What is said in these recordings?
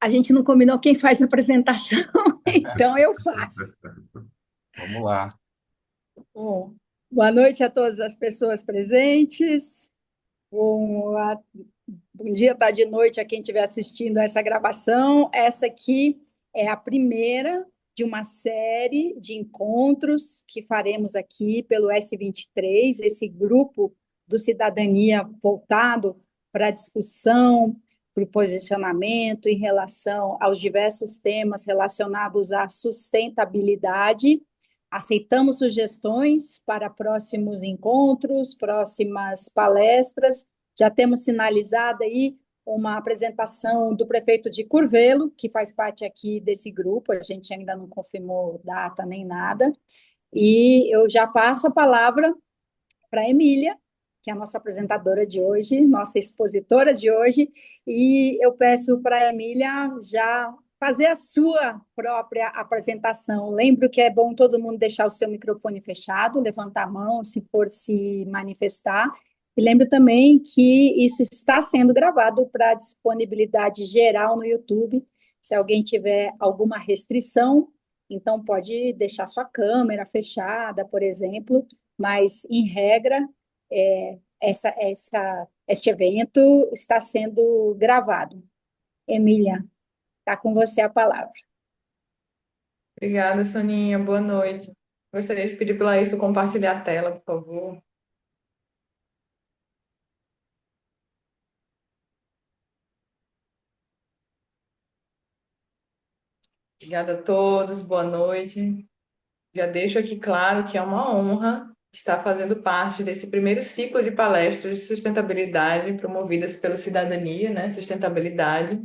A gente não combinou quem faz a apresentação, então eu faço. Vamos lá. Bom, boa noite a todas as pessoas presentes. Bom dia, tarde e noite a quem estiver assistindo essa gravação. Essa aqui é a primeira de uma série de encontros que faremos aqui pelo S23, esse grupo do Cidadania voltado para a discussão, para o posicionamento em relação aos diversos temas relacionados à sustentabilidade. Aceitamos sugestões para próximos encontros, próximas palestras. Já temos sinalizado aí uma apresentação do prefeito de Curvelo, que faz parte aqui desse grupo, a gente ainda não confirmou data nem nada, e eu já passo a palavra para a Emília, que é a nossa apresentadora de hoje, nossa expositora de hoje, e eu peço para a Emília já fazer a sua própria apresentação. Lembro que é bom todo mundo deixar o seu microfone fechado, levantar a mão se for se manifestar, e lembro também que isso está sendo gravado para disponibilidade geral no YouTube. Se alguém tiver alguma restrição, então pode deixar sua câmera fechada, por exemplo, mas, em regra, este evento está sendo gravado. Emília, está com você a palavra. Obrigada, Soninha. Boa noite. Gostaria de pedir para a Laís compartilhar a tela, por favor. Obrigada a todos, boa noite. Já deixo aqui claro que é uma honra estar fazendo parte desse primeiro ciclo de palestras de sustentabilidade promovidas pelo Cidadania, né? Sustentabilidade.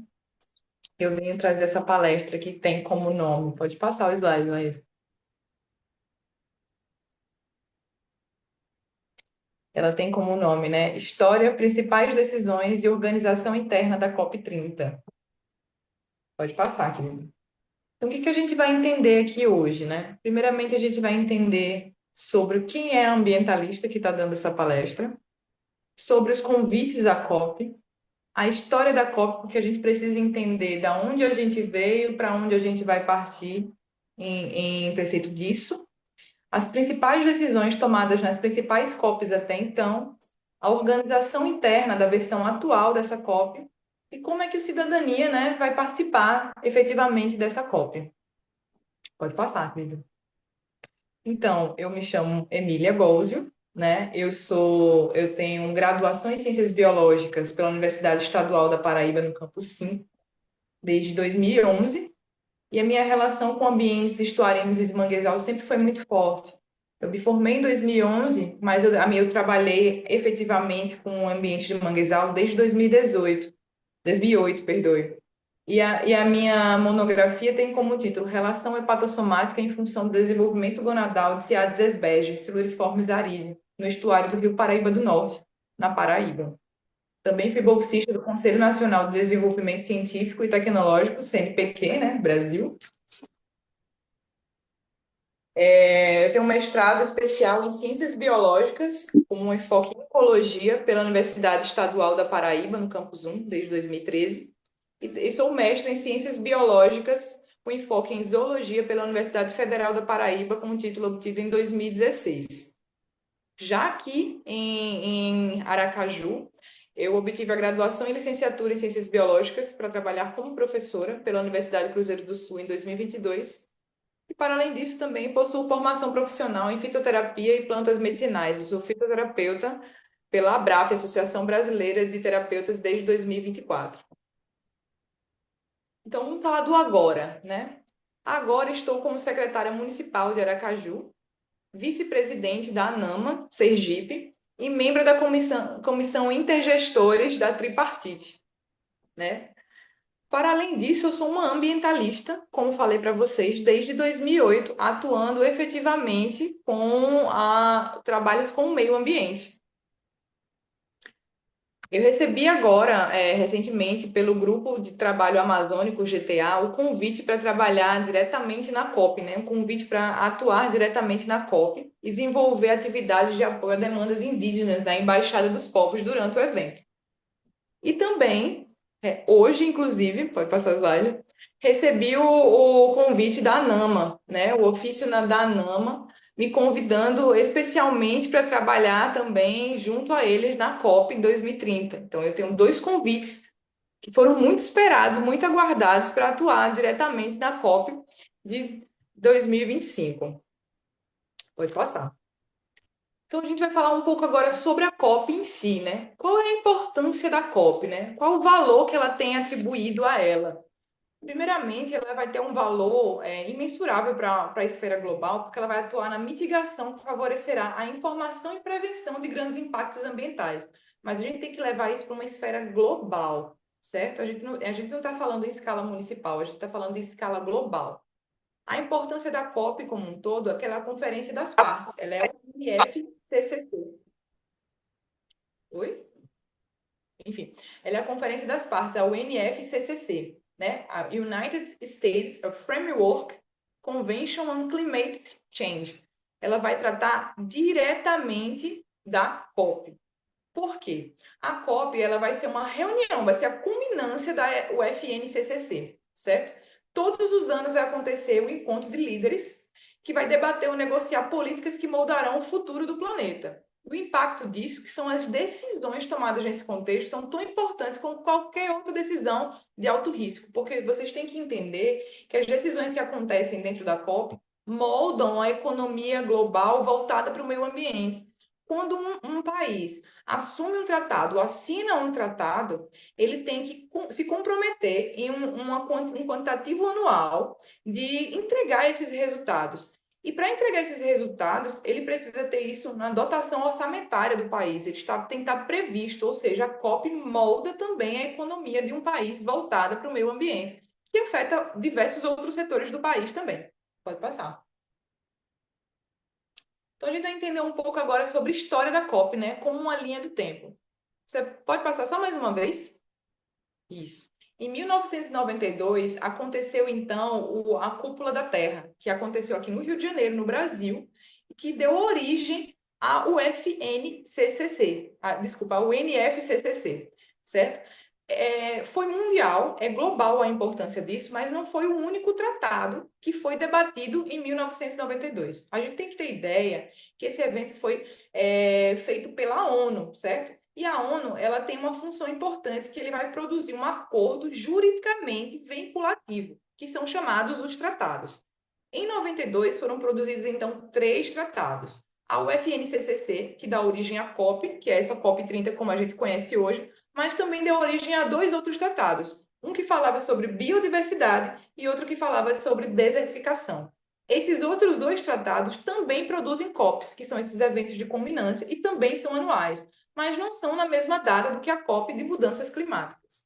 Eu venho trazer essa palestra que tem como nome. Pode passar o slide, Laís. Ela tem como nome, né? História, principais decisões e organização interna da COP30. Pode passar, querido. Então, o que que a gente vai entender aqui hoje, né? Primeiramente, a gente vai entender sobre quem é a ambientalista que está dando essa palestra, sobre os convites à COP, a história da COP, porque a gente precisa entender da onde a gente veio, para onde a gente vai partir em preceito disso, as principais decisões tomadas nas principais COPs até então, a organização interna da versão atual dessa COP e como é que o cidadania, né, vai participar efetivamente dessa COP. Pode passar, querido. Então, eu me chamo Emília Golzio, né? Eu tenho graduação em Ciências Biológicas pela Universidade Estadual da Paraíba, no campus 5, desde 2011, e a minha relação com ambientes estuarinos e de manguezal sempre foi muito forte. Eu me formei em 2011, mas eu trabalhei efetivamente com o ambiente de manguezal desde 2018, 2008, perdoe. E a minha monografia tem como título Relação hepatossomática em função do desenvolvimento gonadal de Ciades esbege, siluriformes aride, no estuário do Rio Paraíba do Norte, na Paraíba. Também fui bolsista do Conselho Nacional de Desenvolvimento Científico e Tecnológico, CNPq, né, Brasil. Eu tenho um mestrado especial em Ciências Biológicas, com um enfoque em Ecologia, pela Universidade Estadual da Paraíba, no campus 1, desde 2013. E sou mestre em Ciências Biológicas, com enfoque em Zoologia, pela Universidade Federal da Paraíba, com um título obtido em 2016. Já aqui em Aracaju, eu obtive a graduação e licenciatura em Ciências Biológicas para trabalhar como professora pela Universidade Cruzeiro do Sul em 2022. E, para além disso, também possuo formação profissional em fitoterapia e plantas medicinais. Eu sou fitoterapeuta pela ABRAF, Associação Brasileira de Terapeutas, desde 2024. Então, vamos falar do agora, né? Agora estou como secretária municipal de Aracaju, vice-presidente da ANAMA, Sergipe, e membro da comissão Intergestores da Tripartite, né? Para além disso, eu sou uma ambientalista, como falei para vocês, desde 2008, atuando efetivamente com trabalhos com o meio ambiente. Eu recebi agora, recentemente, pelo Grupo de Trabalho Amazônico, GTA, o convite para trabalhar diretamente na COP, né? Um convite para atuar diretamente na COP e desenvolver atividades de apoio a demandas indígenas na Embaixada dos Povos durante o evento. E também Hoje, inclusive, pode passar a slide, recebi o convite da ANAMA, né? O ofício da ANAMA, me convidando especialmente para trabalhar também junto a eles na COP em 2030. Então, eu tenho 2 convites que foram muito esperados, muito aguardados para atuar diretamente na COP de 2025. Pode passar. Então, a gente vai falar um pouco agora sobre a COP em si, né? Qual é a importância da COP, né? Qual o valor que ela tem atribuído a ela? Primeiramente, ela vai ter um valor imensurável para a esfera global, porque ela vai atuar na mitigação que favorecerá a informação e prevenção de grandes impactos ambientais. Mas a gente tem que levar isso para uma esfera global, certo? A gente não está falando em escala municipal, a gente está falando em escala global. A importância da COP como um todo é que ela é a Conferência das Partes, ela é o UNFCCC. Oi? Enfim, ela é a Conferência das Partes, a UNFCCC, né? A United States Framework Convention on Climate Change. Ela vai tratar diretamente da COP. Por quê? A COP ela vai ser uma reunião, vai ser a culminância da UFNCCC, certo? Todos os anos vai acontecer o encontro de líderes que vai debater ou negociar políticas que moldarão o futuro do planeta. O impacto disso, que são as decisões tomadas nesse contexto, são tão importantes como qualquer outra decisão de alto risco, porque vocês têm que entender que as decisões que acontecem dentro da COP moldam a economia global voltada para o meio ambiente. Quando um país assume um tratado, assina um tratado, ele tem que se comprometer em um quantitativo anual de entregar esses resultados. E para entregar esses resultados, ele precisa ter isso na dotação orçamentária do país. Ele tem que estar previsto, ou seja, a COP molda também a economia de um país voltada para o meio ambiente, que afeta diversos outros setores do país também. Pode passar. Então, a gente vai entender um pouco agora sobre a história da COP, né? Como uma linha do tempo. Você pode passar só mais uma vez? Isso. Em 1992, aconteceu, então, a Cúpula da Terra, que aconteceu aqui no Rio de Janeiro, no Brasil, que deu origem à UFNCCC, desculpa, ao UNFCCC, certo? Foi mundial, é global a importância disso, mas não foi o único tratado que foi debatido em 1992. A gente tem que ter ideia que esse evento foi feito pela ONU, certo? E a ONU, ela tem uma função importante que ele vai produzir um acordo juridicamente vinculativo, que são chamados os tratados. Em 92 foram produzidos então 3 tratados. A UFNCCC, que dá origem à COP, que é essa COP 30 como a gente conhece hoje, mas também deu origem a 2 outros tratados. Um que falava sobre biodiversidade e outro que falava sobre desertificação. Esses outros 2 tratados também produzem COPs, que são esses eventos de culminância, e também são anuais, mas não são na mesma data do que a COP de mudanças climáticas.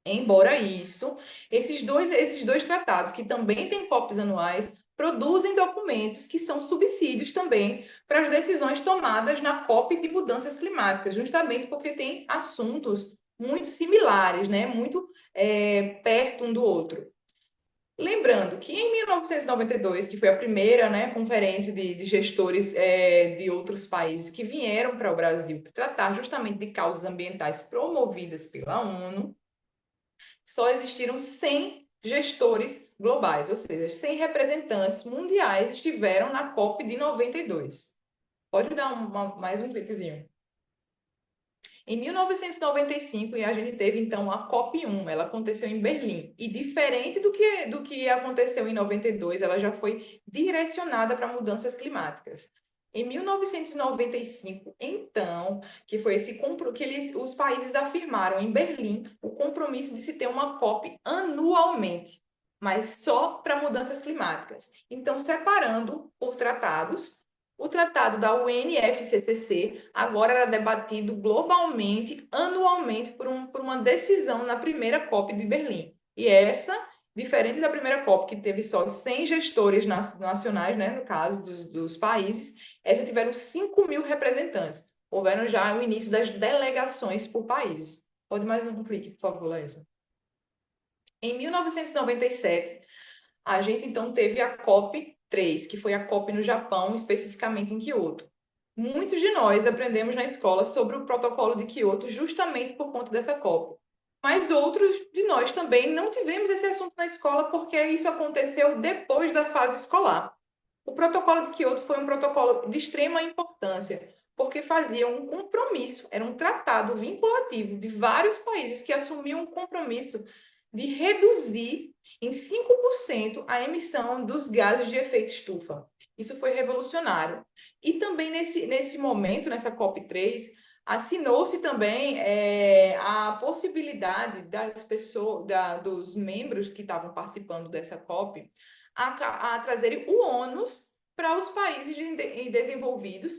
Embora isso, esses dois tratados, que também têm COPs anuais, produzem documentos que são subsídios também para as decisões tomadas na COP de mudanças climáticas, justamente porque tem assuntos muito similares, né? Muito perto um do outro. Lembrando que em 1992, que foi a primeira, né, conferência de gestores de outros países que vieram para o Brasil para tratar justamente de causas ambientais promovidas pela ONU, só existiram 100 gestores globais, ou seja, 100 representantes mundiais estiveram na COP de 92. Pode dar mais um cliquezinho. Em 1995, a gente teve, então, a COP1, ela aconteceu em Berlim. E diferente do que aconteceu em 92, ela já foi direcionada para mudanças climáticas. Em 1995, então, que foi os países afirmaram em Berlim o compromisso de se ter uma COP anualmente, mas só para mudanças climáticas. Então, separando por tratados, o tratado da UNFCCC agora era debatido globalmente, anualmente, por uma decisão na primeira COP de Berlim. E essa, diferente da primeira COP, que teve só 100 gestores nacionais, né, no caso dos países, essa tiveram 5.000 representantes. Houveram já o início das delegações por países. Pode mais um clique, por favor, Laísa. Em 1997, a gente então teve a COP3, que foi a COP no Japão, especificamente em Kyoto. Muitos de nós aprendemos na escola sobre o protocolo de Kyoto justamente por conta dessa COP. mas outros de nós também não tivemos esse assunto na escola porque isso aconteceu depois da fase escolar. O protocolo de Kyoto foi um protocolo de extrema importância, porque fazia um compromisso, era um tratado vinculativo de vários países que assumiam um compromisso de reduzir em 5% a emissão dos gases de efeito estufa. Isso foi revolucionário. E também nesse momento, nessa COP3, assinou-se também a possibilidade das pessoas, dos membros que estavam participando dessa COP, a trazerem o ônus para os países desenvolvidos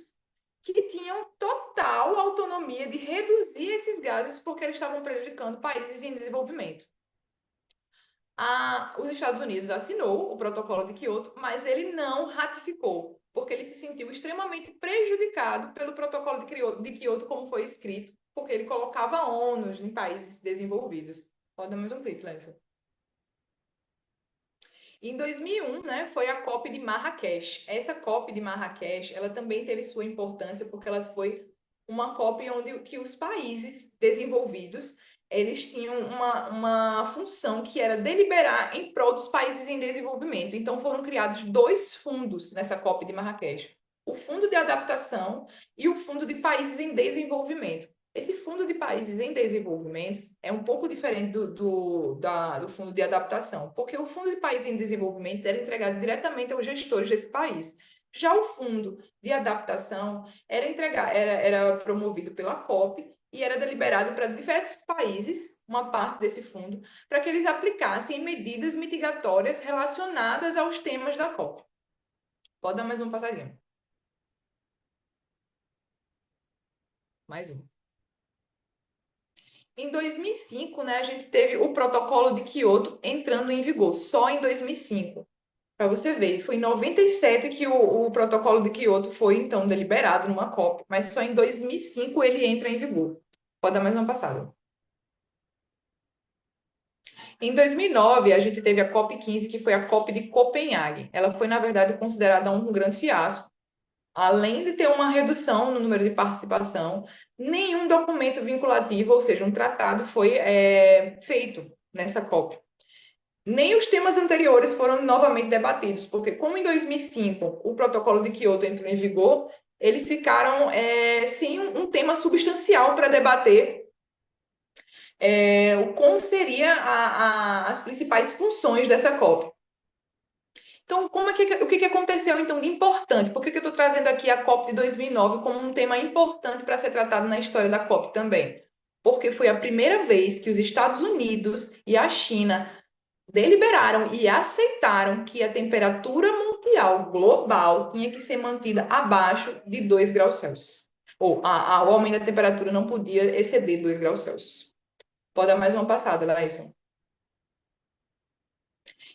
que tinham total autonomia de reduzir esses gases porque eles estavam prejudicando países em desenvolvimento. Os Estados Unidos assinou o protocolo de Kyoto, mas ele não ratificou, porque ele se sentiu extremamente prejudicado pelo protocolo de Kyoto como foi escrito, porque ele colocava ônus em países desenvolvidos. Pode dar mais um clique, Lenson. Em 2001, né, foi a COP de Marrakech. Essa COP de Marrakech, ela também teve sua importância porque ela foi uma COP onde que os países desenvolvidos eles tinham uma função que era deliberar em prol dos países em desenvolvimento. Então, foram criados dois fundos nessa COP de Marrakech. O Fundo de Adaptação e o Fundo de Países em Desenvolvimento. Esse Fundo de Países em Desenvolvimento é um pouco diferente do Fundo de Adaptação, porque o Fundo de Países em Desenvolvimento era entregado diretamente aos gestores desse país. Já o Fundo de Adaptação era promovido pela COP e era deliberado para diversos países, uma parte desse fundo, para que eles aplicassem medidas mitigatórias relacionadas aos temas da COP. Pode dar mais um passadinho. Mais um. Em 2005, né, a gente teve o protocolo de Kyoto entrando em vigor, só em 2005. Para você ver, foi em 97 que o protocolo de Kyoto foi, então, deliberado numa COP, mas só em 2005 ele entra em vigor. Pode dar mais uma passada. Em 2009, a gente teve a COP15, que foi a COP de Copenhague. Ela foi, na verdade, considerada um grande fiasco. Além de ter uma redução no número de participação, nenhum documento vinculativo, ou seja, um tratado, foi feito nessa COP. Nem os temas anteriores foram novamente debatidos, porque como em 2005 o protocolo de Kyoto entrou em vigor, eles ficaram sem um tema substancial para debater como seriam as principais funções dessa COP. Então, o que aconteceu então de importante? Por que eu estou trazendo aqui a COP de 2009 como um tema importante para ser tratado na história da COP também? Porque foi a primeira vez que os Estados Unidos e a China deliberaram e aceitaram que a temperatura mundial global tinha que ser mantida abaixo de 2 graus Celsius. Ou o aumento da temperatura não podia exceder 2 graus Celsius. Pode dar mais uma passada, Laíson.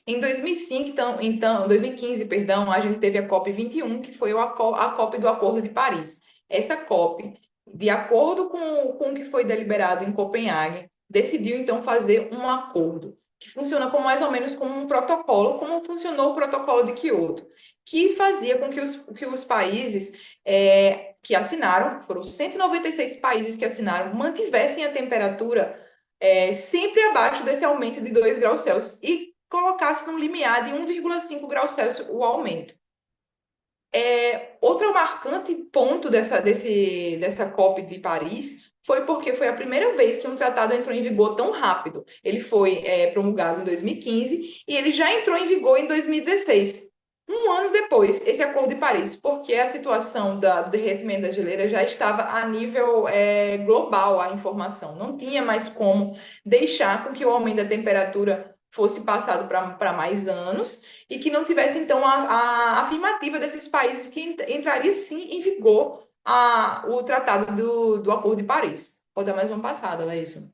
Em 2005, então, 2015, perdão, a gente teve a COP21, que foi a COP do Acordo de Paris. Essa COP, de acordo com o que foi deliberado em Copenhague, decidiu então fazer um acordo que funciona mais ou menos como um protocolo, como funcionou o protocolo de Kyoto, que fazia com que os países que assinaram, foram 196 países que assinaram, mantivessem a temperatura sempre abaixo desse aumento de 2 graus Celsius e colocasse num limiar de 1,5 graus Celsius o aumento. Outro marcante ponto dessa COP de Paris foi porque foi a primeira vez que um tratado entrou em vigor tão rápido. Ele foi promulgado em 2015 e ele já entrou em vigor em 2016. Um ano depois, esse Acordo de Paris, porque a situação do derretimento da geleira já estava a nível global, a informação. Não tinha mais como deixar com que o aumento da temperatura fosse passado para mais anos e que não tivesse, então, a afirmativa desses países que entraria, sim, em vigor o Tratado do Acordo de Paris. Pode dar mais uma passada, Laísa.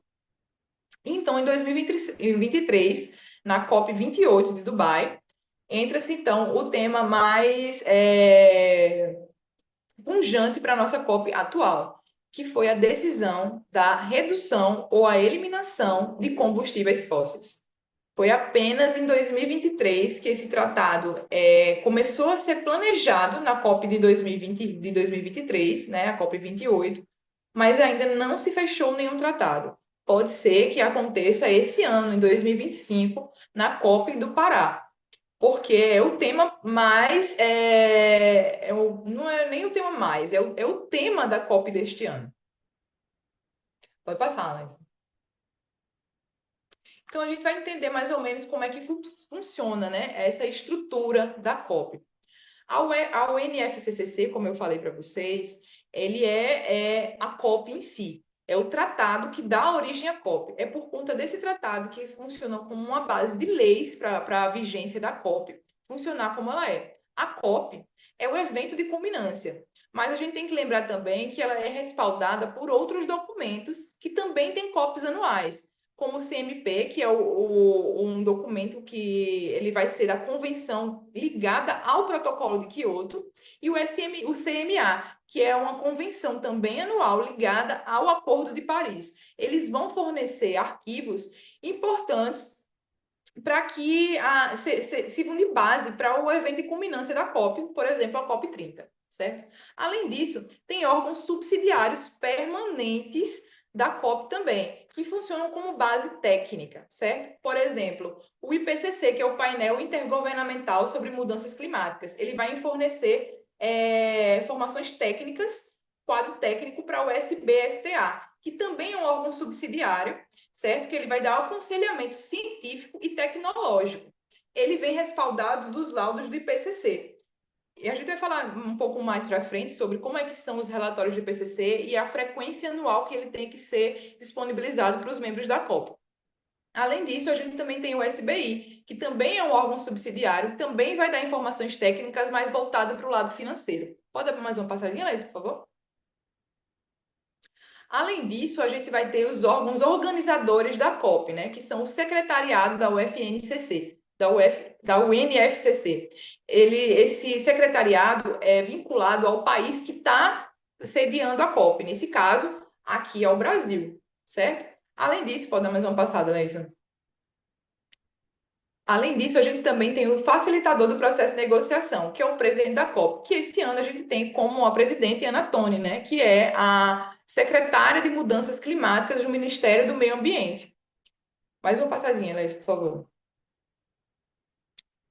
Então, em 2023, na COP28 de Dubai, entra-se, então, o tema mais pungente para a nossa COP atual, que foi a decisão da redução ou a eliminação de combustíveis fósseis. Foi apenas em 2023 que esse tratado começou a ser planejado na COP de 2023, né, a COP 28, mas ainda não se fechou nenhum tratado. pode ser que aconteça esse ano, em 2025, na COP do Pará. Porque é o tema mais. Não é nem o tema mais, é o tema da COP deste ano. Pode passar, Alex. Então, a gente vai entender mais ou menos como é que funciona, né, essa estrutura da COP. A UNFCCC, como eu falei para vocês, ele é a COP em si. É o tratado que dá origem à COP. É por conta desse tratado que funciona como uma base de leis para a vigência da COP funcionar como ela é. A COP é o evento de culminância, mas a gente tem que lembrar também que ela é respaldada por outros documentos que também têm COPs anuais, como o CMP, que é um documento que ele vai ser da convenção ligada ao protocolo de Quioto, e o CMA, que é uma convenção também anual ligada ao Acordo de Paris. Eles vão fornecer arquivos importantes para que sirvam de base para o evento de culminância da COP, por exemplo, a COP 30, certo? Além disso, tem órgãos subsidiários permanentes da COP também, que funcionam como base técnica, certo? Por exemplo, o IPCC, que é o painel intergovernamental sobre mudanças climáticas, ele vai fornecer formações técnicas, quadro técnico para o SBSTA, que também é um órgão subsidiário, certo? Que ele vai dar aconselhamento científico e tecnológico. Ele vem respaldado dos laudos do IPCC. E a gente vai falar um pouco mais para frente sobre como é que são os relatórios do IPCC e a frequência anual que ele tem que ser disponibilizado para os membros da COP. Além disso, a gente também tem o SBI, que também é um órgão subsidiário, também vai dar informações técnicas, mais voltado para o lado financeiro. Pode dar mais uma passadinha, Laís, por favor? Além disso, a gente vai ter os órgãos organizadores da COP, né, que são o secretariado da UFNCC, da UNFCC. Esse secretariado é vinculado ao país que está sediando a COP, nesse caso, aqui ao Brasil, certo? Além disso, pode dar mais uma passada, Leison. Além disso, a gente também tem o facilitador do processo de negociação, que é o presidente da COP, que esse ano a gente tem como a presidente Ana Toni, né, que é a secretária de Mudanças Climáticas do Ministério do Meio Ambiente. Mais uma passadinha, Laís, por favor.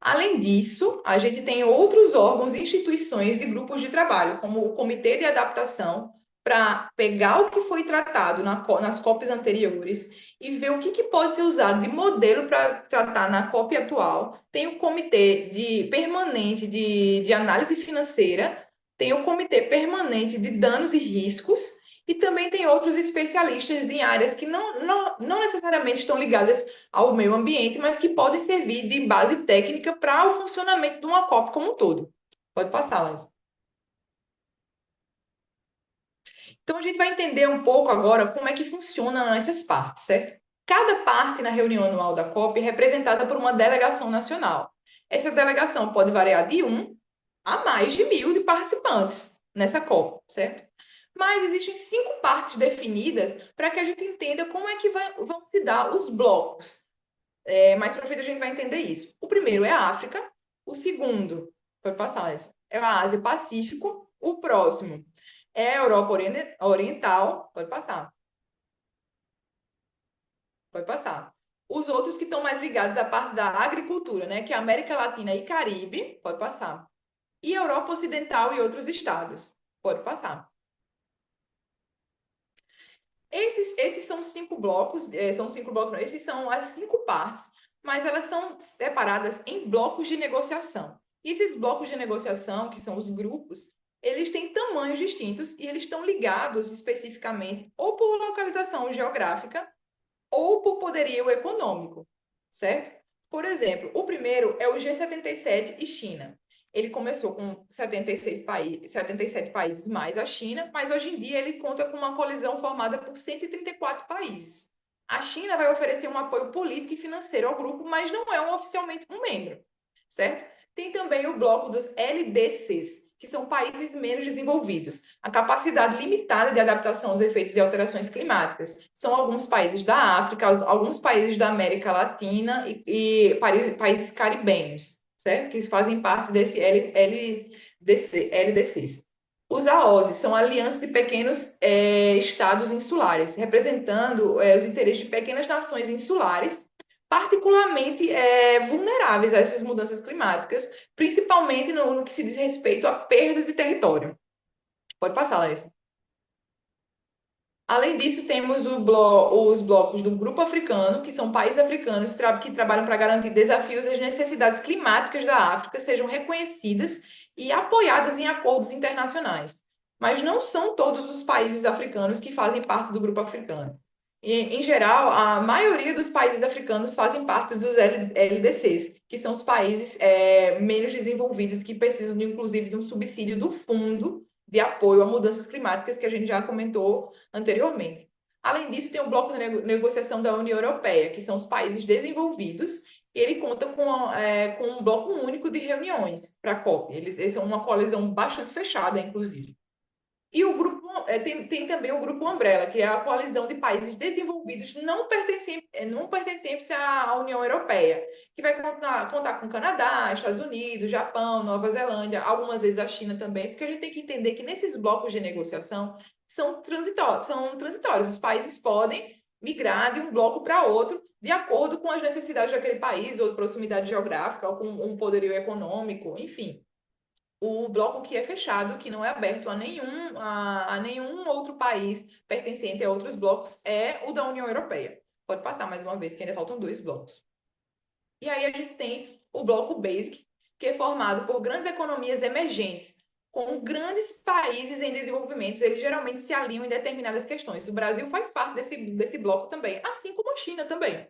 Além disso, a gente tem outros órgãos, instituições e grupos de trabalho, como o Comitê de Adaptação, para pegar o que foi tratado nas COPs anteriores e ver o que pode ser usado de modelo para tratar na COP atual. Tem o Comitê Permanente de Análise Financeira, tem o Comitê Permanente de Danos e Riscos, e também tem outros especialistas em áreas que não necessariamente estão ligadas ao meio ambiente, mas que podem servir de base técnica para o funcionamento de uma COP como um todo. Pode passar, Laís. Então, a gente vai entender um pouco agora como é que funcionam essas partes, certo? Cada parte na reunião anual da COP é representada por uma delegação nacional. Essa delegação pode variar de 1 a mais de 1.000 de participantes nessa COP, certo? Mas existem 5 partes definidas para que a gente entenda como é que vão se dar os blocos. Mais para frente a gente vai entender isso. O primeiro é a África, o segundo, pode passar, isso, é a Ásia Pacífico, o próximo é a Europa Oriental, pode passar. Pode passar. Os outros que estão mais ligados à parte da agricultura, né, que é a América Latina e Caribe, pode passar. E a Europa Ocidental e outros estados, pode passar. Esses são 5 blocos, esses são as 5 partes, mas elas são separadas em blocos de negociação. E esses blocos de negociação, que são os grupos, eles têm tamanhos distintos e eles estão ligados especificamente ou por localização geográfica ou por poderio econômico, certo? Por exemplo, o primeiro é o G77 e China. Ele começou com 77 países mais a China, mas hoje em dia ele conta com uma coalizão formada por 134 países. A China vai oferecer um apoio político e financeiro ao grupo, mas não é oficialmente um membro, certo? Tem também o bloco dos LDCs, que são países menos desenvolvidos. A capacidade limitada de adaptação aos efeitos de alterações climáticas. São alguns países da África, alguns países da América Latina e países caribenhos, certo? Que fazem parte desse LDCs. Os AOSs são alianças de pequenos estados insulares, representando os interesses de pequenas nações insulares, particularmente vulneráveis a essas mudanças climáticas, principalmente no que se diz respeito à perda de território. Pode passar, Laís. Além disso, temos os blocos do Grupo Africano, que são países africanos que trabalham para garantir desafios e as necessidades climáticas da África sejam reconhecidas e apoiadas em acordos internacionais. Mas não são todos os países africanos que fazem parte do Grupo Africano. Em geral, a maioria dos países africanos fazem parte dos LDCs, que são os países menos desenvolvidos, que precisam, inclusive, de um subsídio do Fundo de Apoio a Mudanças Climáticas, que a gente já comentou anteriormente. Além disso, tem o bloco de negociação da União Europeia, que são os países desenvolvidos, e ele conta com um bloco único de reuniões para a COP. Eles são uma coalizão bastante fechada, inclusive. E o grupo tem também o grupo Umbrella, que é a coalizão de países desenvolvidos não pertencentes à União Europeia, que vai contar com Canadá, Estados Unidos, Japão, Nova Zelândia, algumas vezes a China também, porque a gente tem que entender que nesses blocos de negociação são transitórios. Os países podem migrar de um bloco para outro de acordo com as necessidades daquele país, ou de proximidade geográfica, ou com um poderio econômico, enfim. O bloco que é fechado, que não é aberto a nenhum outro país pertencente a outros blocos, é o da União Europeia. Pode passar mais uma vez, que ainda faltam dois blocos. E aí a gente tem o bloco Basic, que é formado por grandes economias emergentes, com grandes países em desenvolvimento. Eles geralmente se alinham em determinadas questões. O Brasil faz parte desse bloco também, assim como a China também,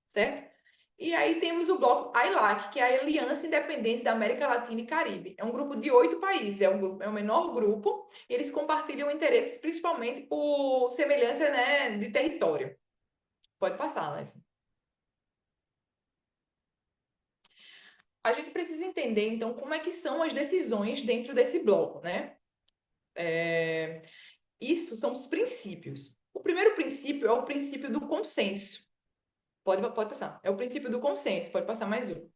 certo? E aí temos o bloco AILAC, que é a Aliança Independente da América Latina e Caribe. É um grupo de 8 países, é o menor grupo. Eles compartilham interesses principalmente por semelhança, né, de território. Pode passar, Léo. A gente precisa entender, então, como é que são as decisões dentro desse bloco, né? Isso são os princípios. O primeiro princípio é o princípio do consenso. Pode passar. É o princípio do consenso. Pode passar mais um.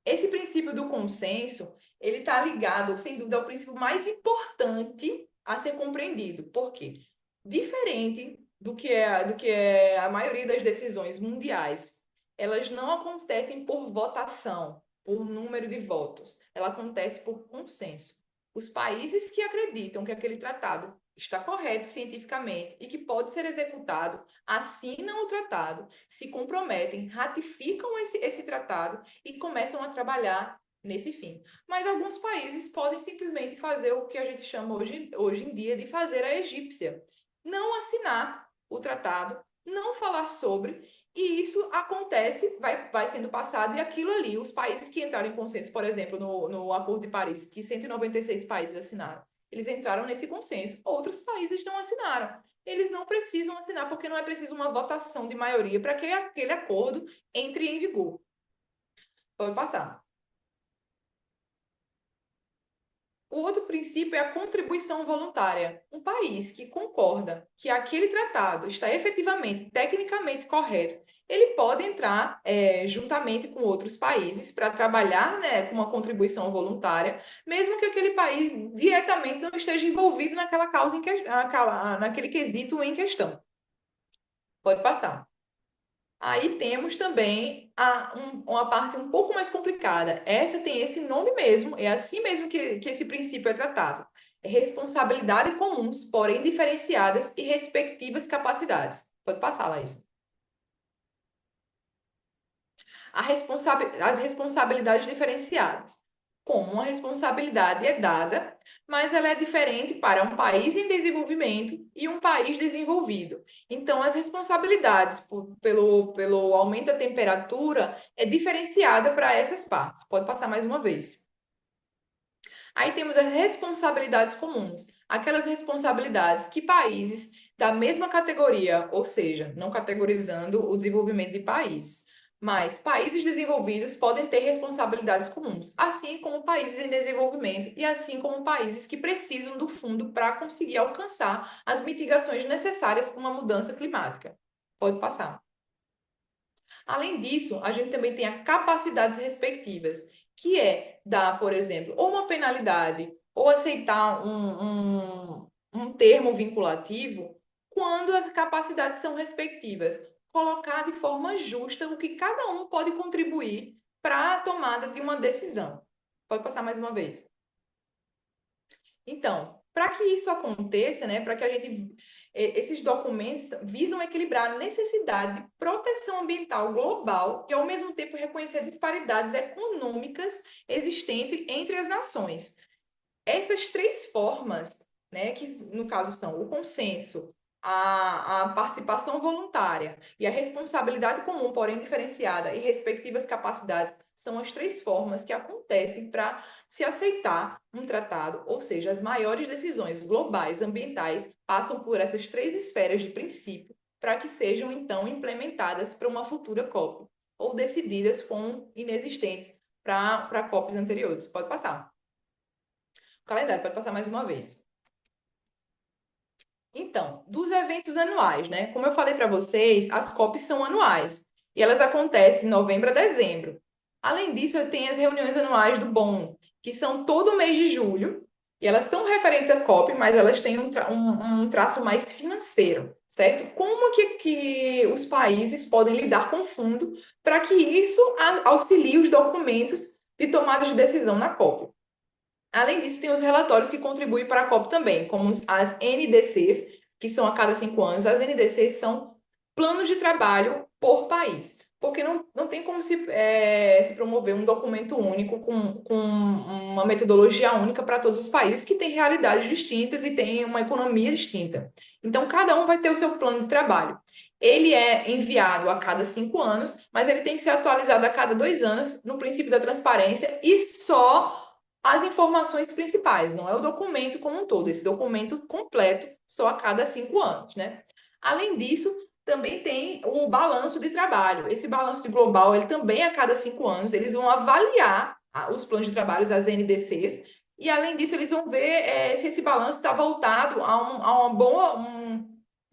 Esse princípio do consenso, ele está ligado, sem dúvida, ao princípio mais importante a ser compreendido. Por quê? Diferente do que é a maioria das decisões mundiais, elas não acontecem por votação, por número de votos. Ela acontece por consenso. Os países que acreditam que aquele tratado está correto cientificamente e que pode ser executado, assinam o tratado, se comprometem, ratificam esse tratado e começam a trabalhar nesse fim. Mas alguns países podem simplesmente fazer o que a gente chama hoje em dia de fazer a egípcia. Não assinar o tratado, não falar sobre, e isso acontece, vai sendo passado, e aquilo ali, os países que entraram em consenso, por exemplo, no Acordo de Paris, que 196 países assinaram, eles entraram nesse consenso, outros países não assinaram. Eles não precisam assinar, porque não é preciso uma votação de maioria para que aquele acordo entre em vigor. Pode passar. O outro princípio é a contribuição voluntária. Um país que concorda que aquele tratado está efetivamente, tecnicamente correto, ele pode entrar juntamente com outros países para trabalhar, né, com uma contribuição voluntária, mesmo que aquele país diretamente não esteja envolvido naquela causa, naquele quesito em questão. Pode passar. Aí temos também uma parte um pouco mais complicada. Essa tem esse nome mesmo, é assim mesmo que esse princípio é tratado. É responsabilidade comuns, porém diferenciadas e respectivas capacidades. Pode passar, Laís. As responsabilidades diferenciadas. Como uma responsabilidade é dada, mas ela é diferente para um país em desenvolvimento e um país desenvolvido. Então, as responsabilidades pelo aumento da temperatura é diferenciada para essas partes. Pode passar mais uma vez. Aí temos as responsabilidades comuns, aquelas responsabilidades que países da mesma categoria, ou seja, não categorizando o desenvolvimento de países, mas países desenvolvidos podem ter responsabilidades comuns, assim como países em desenvolvimento e assim como países que precisam do fundo para conseguir alcançar as mitigações necessárias para uma mudança climática. Pode passar. Além disso, a gente também tem as capacidades respectivas, que é dar, por exemplo, ou uma penalidade ou aceitar um termo vinculativo quando as capacidades são respectivas. Colocar de forma justa o que cada um pode contribuir para a tomada de uma decisão. Pode passar mais uma vez. Então, para que isso aconteça, né, para que a gente esses documentos visam equilibrar a necessidade de proteção ambiental global e, ao mesmo tempo, reconhecer disparidades econômicas existentes entre as nações. Essas três formas, né, que no caso são o consenso, a participação voluntária e a responsabilidade comum, porém diferenciada, e respectivas capacidades, são as três formas que acontecem para se aceitar um tratado, ou seja, as maiores decisões globais ambientais passam por essas três esferas de princípio para que sejam, então, implementadas para uma futura COP, ou decididas com inexistentes para COPs anteriores. Pode passar. O calendário, pode passar mais uma vez. Então, dos eventos anuais, né? Como eu falei para vocês, as COPs são anuais e elas acontecem de novembro a dezembro. Além disso, eu tenho as reuniões anuais do BON, que são todo mês de julho, e elas são referentes à COP, mas elas têm um traço mais financeiro, certo? Como que os países podem lidar com o fundo para que isso auxilie os documentos de tomada de decisão na COP? Além disso, tem os relatórios que contribuem para a COP também, como as NDCs, que são a cada 5 anos. As NDCs são planos de trabalho por país, porque não tem como se promover um documento único com uma metodologia única para todos os países que têm realidades distintas e têm uma economia distinta. Então, cada um vai ter o seu plano de trabalho. Ele é enviado a cada 5 anos, mas ele tem que ser atualizado a cada 2 anos, no princípio da transparência, e só as informações principais, não é o documento como um todo, esse documento completo só a cada 5 anos, né? Além disso, também tem o balanço de trabalho. Esse balanço de global, ele também a cada 5 anos, eles vão avaliar os planos de trabalho, as NDCs, e além disso, eles vão ver se esse balanço está voltado a um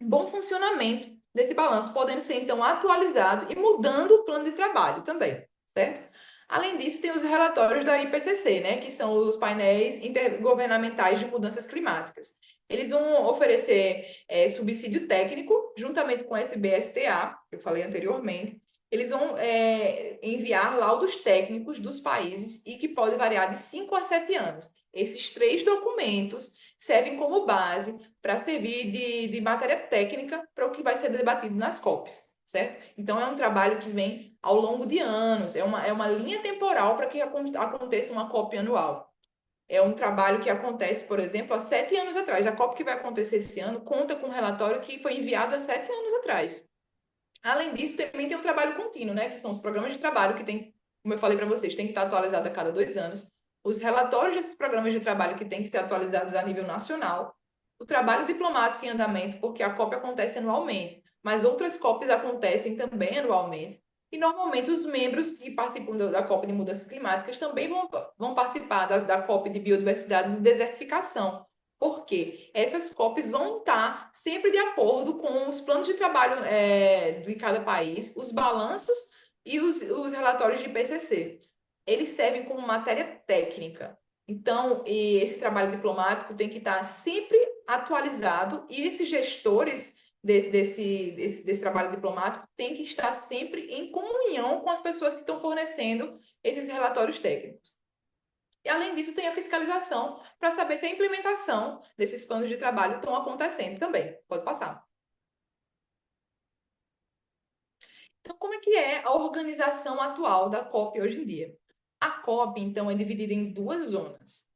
bom funcionamento desse balanço, podendo ser, então, atualizado e mudando o plano de trabalho também, certo? Além disso, tem os relatórios da IPCC, né, que são os painéis intergovernamentais de mudanças climáticas. Eles vão oferecer subsídio técnico, juntamente com a SBSTA, que eu falei anteriormente. Eles vão enviar laudos técnicos dos países e que pode variar de 5 a 7 anos. Esses três documentos servem como base para servir de matéria técnica para o que vai ser debatido nas COPs, certo? Então, é um trabalho que vem ao longo de anos, é uma linha temporal para que aconteça uma COP anual. É um trabalho que acontece, por exemplo, há 7 anos atrás. A COP que vai acontecer esse ano conta com um relatório que foi enviado há 7 anos atrás. Além disso, também tem um trabalho contínuo, né? Que são os programas de trabalho que tem, como eu falei para vocês, tem que estar atualizado a cada 2 anos. Os relatórios desses programas de trabalho que têm que ser atualizados a nível nacional. O trabalho diplomático em andamento, porque a COP acontece anualmente, mas outras COPs acontecem também anualmente. E, normalmente, os membros que participam da COP de mudanças climáticas também vão participar da COP de biodiversidade e desertificação, porque essas COPs vão estar sempre de acordo com os planos de trabalho de cada país, os balanços e os relatórios de IPCC. Eles servem como matéria técnica. Então, esse trabalho diplomático tem que estar sempre atualizado e esses gestores desse trabalho diplomático têm que estar sempre em comunhão com as pessoas que estão fornecendo esses relatórios técnicos. E, além disso, tem a fiscalização para saber se a implementação desses planos de trabalho estão acontecendo também. Pode passar. Então, como é que é a organização atual da COP hoje em dia? A COP, então, é dividida em 2 zonas.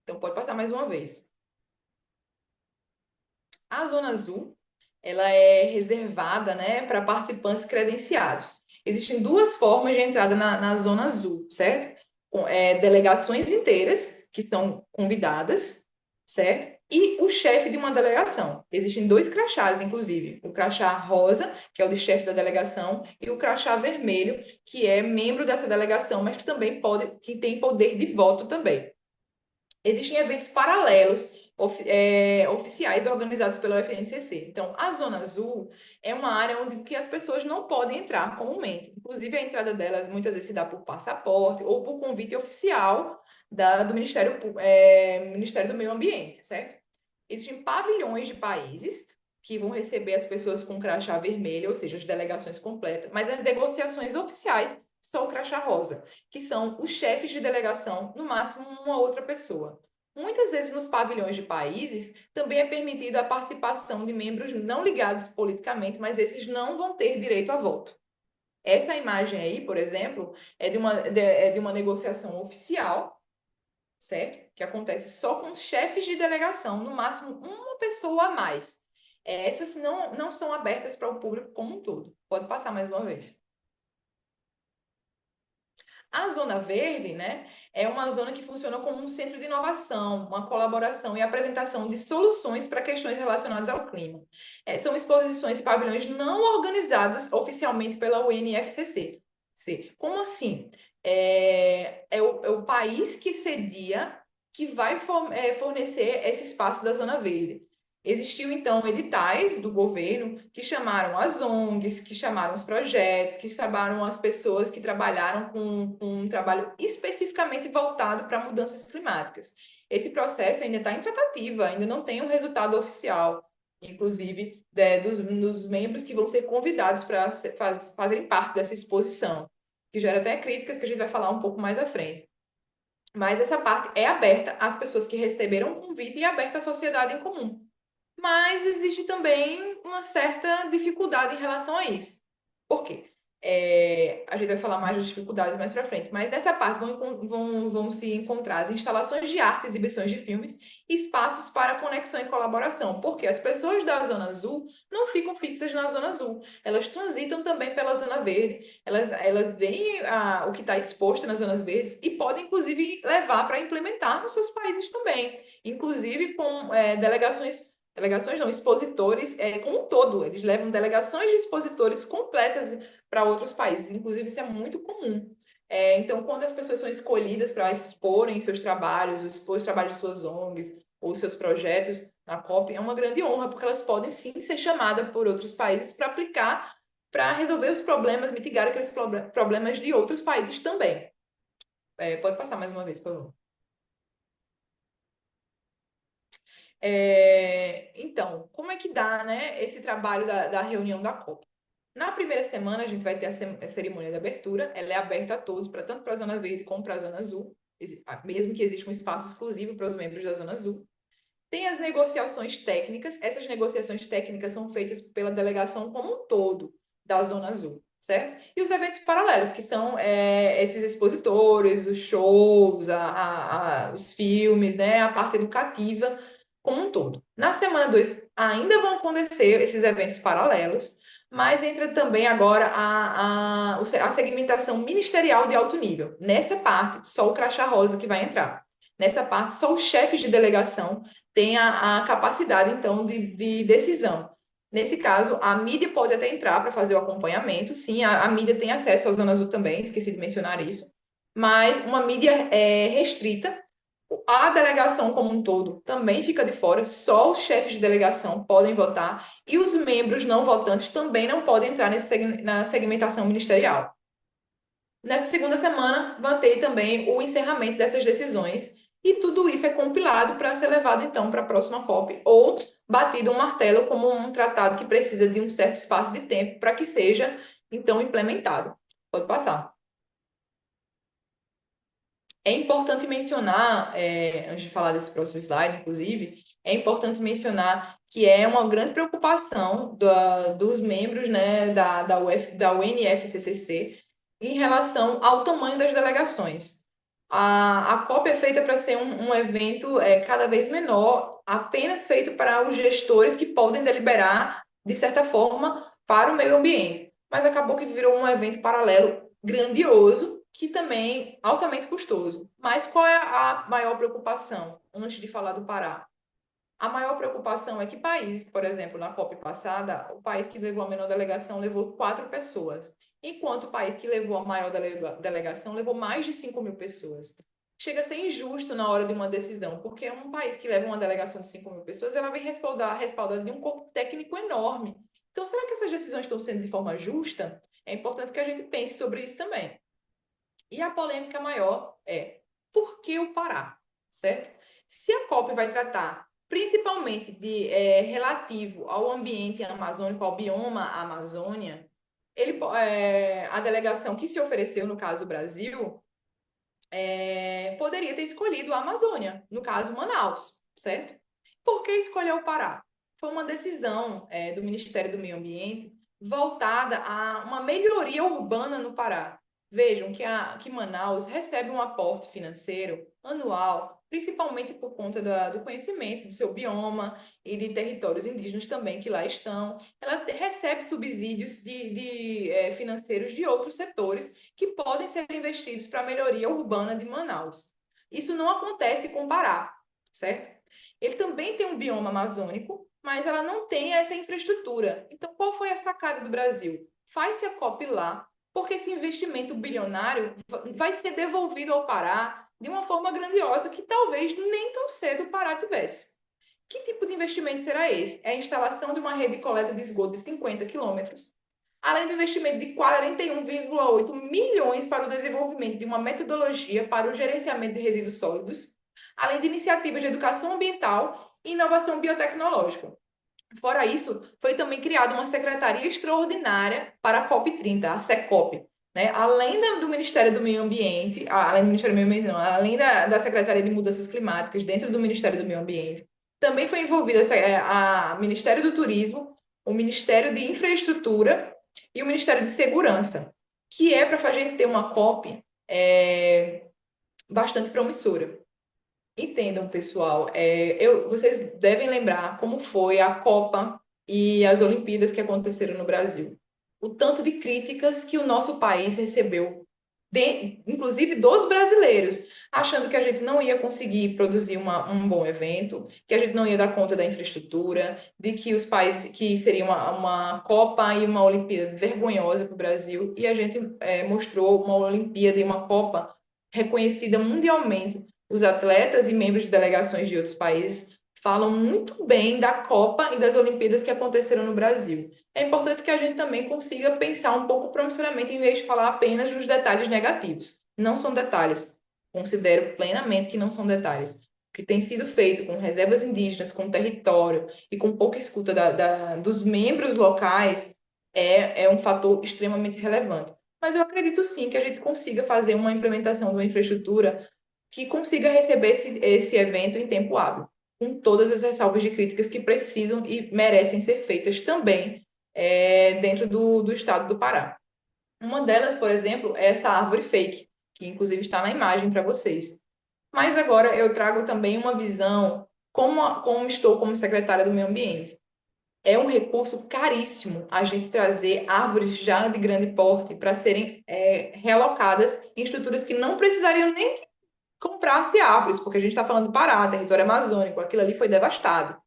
Então, pode passar mais uma vez. A zona azul, ela é reservada, né, para participantes credenciados. Existem 2 formas de entrada na zona azul, certo? Delegações inteiras, que são convidadas, certo? E o chefe de uma delegação. Existem 2 crachás, inclusive. O crachá rosa, que é o de chefe da delegação, e o crachá vermelho, que é membro dessa delegação, mas que tem poder de voto também. Existem eventos paralelos, oficiais organizados pela UFNCC. Então, a Zona Azul é uma área onde que as pessoas não podem entrar comumente. Inclusive, a entrada delas muitas vezes se dá por passaporte ou por convite oficial do Ministério do Meio Ambiente, certo? Existem pavilhões de países que vão receber as pessoas com crachá vermelho, ou seja, as delegações completas, mas as negociações oficiais só o crachá rosa, que são os chefes de delegação, no máximo uma outra pessoa. Muitas vezes nos pavilhões de países também é permitida a participação de membros não ligados politicamente, mas esses não vão ter direito a voto. Essa imagem aí, por exemplo, é de uma negociação oficial, certo? Que acontece só com os chefes de delegação, no máximo uma pessoa a mais. Essas não são abertas para o público como um todo. Pode passar mais uma vez. A Zona Verde, né, é uma zona que funciona como um centro de inovação, uma colaboração e apresentação de soluções para questões relacionadas ao clima. São exposições e pavilhões não organizados oficialmente pela UNFCCC. Como assim? É o país que cedia que vai fornecer esse espaço da Zona Verde. Existiu, então, editais do governo que chamaram as ONGs, que chamaram os projetos, que chamaram as pessoas que trabalharam com um trabalho especificamente voltado para mudanças climáticas. Esse processo ainda está em tratativa, ainda não tem um resultado oficial, inclusive dos membros que vão ser convidados para fazerem parte dessa exposição, que gera até críticas que a gente vai falar um pouco mais à frente. Mas essa parte é aberta às pessoas que receberam o convite e aberta à sociedade em comum. Mas existe também uma certa dificuldade em relação a isso. Por quê? A gente vai falar mais das dificuldades mais para frente, mas nessa parte vão se encontrar as instalações de arte, exibições de filmes, espaços para conexão e colaboração, porque as pessoas da Zona Azul não ficam fixas na Zona Azul, elas transitam também pela Zona Verde, elas veem o que está exposto nas Zonas Verdes e podem, inclusive, levar para implementar nos seus países também, inclusive com delegações não, expositores como um todo. Eles levam delegações de expositores completas para outros países. Inclusive, isso é muito comum. Então, quando as pessoas são escolhidas para exporem seus trabalhos, expor os trabalhos de suas ONGs ou seus projetos na COP, é uma grande honra, porque elas podem sim ser chamadas por outros países para aplicar, para resolver os problemas, mitigar aqueles problemas de outros países também. Pode passar mais uma vez, por favor. Então, como é que dá, né, esse trabalho da reunião da COP? Na primeira semana, a gente vai ter a cerimônia de abertura. Ela é aberta a todos, tanto para a Zona Verde como para a Zona Azul, mesmo que exista um espaço exclusivo para os membros da Zona Azul. Tem as negociações técnicas. Essas negociações técnicas são feitas pela delegação como um todo da Zona Azul, certo? E os eventos paralelos, que são esses expositores, os shows, os filmes, né, a parte educativa como um todo. Na semana 2 ainda vão acontecer esses eventos paralelos, mas entra também agora a segmentação ministerial de alto nível. Nessa parte, só o crachá rosa que vai entrar. Nessa parte, só os chefes de delegação têm a capacidade, então, de decisão. Nesse caso, a mídia pode até entrar para fazer o acompanhamento. Sim, a mídia tem acesso à Zona Azul também, esqueci de mencionar isso. Mas uma mídia restrita. A delegação como um todo também fica de fora, só os chefes de delegação podem votar e os membros não votantes também não podem entrar na segmentação ministerial. Nessa segunda semana, vai ter também o encerramento dessas decisões e tudo isso é compilado para ser levado então para a próxima COP ou batido um martelo como um tratado que precisa de um certo espaço de tempo para que seja então implementado. Pode passar. É importante mencionar, antes de falar desse próximo slide, inclusive, é importante mencionar que é uma grande preocupação dos membros, né, da UNFCCC em relação ao tamanho das delegações. A COP é feita para ser um evento cada vez menor, apenas feito para os gestores que podem deliberar, de certa forma, para o meio ambiente. Mas acabou que virou um evento paralelo grandioso, que também é altamente custoso. Mas qual é a maior preocupação, antes de falar do Pará? A maior preocupação é que países, por exemplo, na COP passada, o país que levou a menor delegação levou 4 pessoas, enquanto o país que levou a maior delegação levou mais de 5.000 pessoas. chega a ser injusto na hora de uma decisão, porque é um país que leva uma delegação de 5 mil pessoas, ela vem respaldada de um corpo técnico enorme. Então, será que essas decisões estão sendo de forma justa? É importante que a gente pense sobre isso também. E a polêmica maior é por que o Pará, certo? Se a COP vai tratar principalmente de relativo ao ambiente amazônico, ao bioma Amazônia, a delegação que se ofereceu, no caso o Brasil, poderia ter escolhido a Amazônia, no caso Manaus, certo? Por que escolheu o Pará? Foi uma decisão do Ministério do Meio Ambiente voltada a uma melhoria urbana no Pará. Vejam que Manaus recebe um aporte financeiro anual, principalmente por conta do conhecimento do seu bioma e de territórios indígenas também que lá estão. Ela recebe subsídios financeiros de outros setores que podem ser investidos para a melhoria urbana de Manaus. Isso não acontece com o Pará, certo? Ele também tem um bioma amazônico, mas ela não tem essa infraestrutura. Então, qual foi a sacada do Brasil? Faz-se a COP lá, porque esse investimento bilionário vai ser devolvido ao Pará de uma forma grandiosa que talvez nem tão cedo o Pará tivesse. Que tipo de investimento será esse? É a instalação de uma rede de coleta de esgoto de 50 quilômetros, além do investimento de 41,8 milhões para o desenvolvimento de uma metodologia para o gerenciamento de resíduos sólidos, além de iniciativas de educação ambiental e inovação biotecnológica. Fora isso, foi também criada uma secretaria extraordinária para a COP30, a SECOP, né? Além do Ministério do Meio Ambiente, além do Ministério do Meio Ambiente, não, além da Secretaria de Mudanças Climáticas, dentro do Ministério do Meio Ambiente, também foi envolvida a Ministério do Turismo, o Ministério de Infraestrutura e o Ministério de Segurança, que é para a gente ter uma COP bastante promissora. Entendam, pessoal, vocês devem lembrar como foi a Copa e as Olimpíadas que aconteceram no Brasil. O tanto de críticas que o nosso país recebeu, inclusive dos brasileiros, achando que a gente não ia conseguir produzir um bom evento, que a gente não ia dar conta da infraestrutura, de que os países que seria uma Copa e uma Olimpíada vergonhosa para o Brasil, e a gente mostrou uma Olimpíada e uma Copa reconhecida mundialmente. Os atletas e membros de delegações de outros países falam muito bem da Copa e das Olimpíadas que aconteceram no Brasil. É importante que a gente também consiga pensar um pouco promissoramente, em vez de falar apenas dos detalhes negativos. Não são detalhes. Considero plenamente que não são detalhes. O que tem sido feito com reservas indígenas, com território e com pouca escuta dos membros locais é um fator extremamente relevante. Mas eu acredito sim que a gente consiga fazer uma implementação de uma infraestrutura que consiga receber esse evento em tempo hábil, com todas as ressalvas de críticas que precisam e merecem ser feitas também dentro do estado do Pará. Uma delas, por exemplo, é essa árvore fake, que inclusive está na imagem para vocês. Mas agora eu trago também uma visão, como estou como secretária do Meio Ambiente. É um recurso caríssimo a gente trazer árvores já de grande porte para serem realocadas em estruturas que não precisariam nem comprar-se árvores, porque a gente está falando do Pará, território amazônico, aquilo ali foi devastado.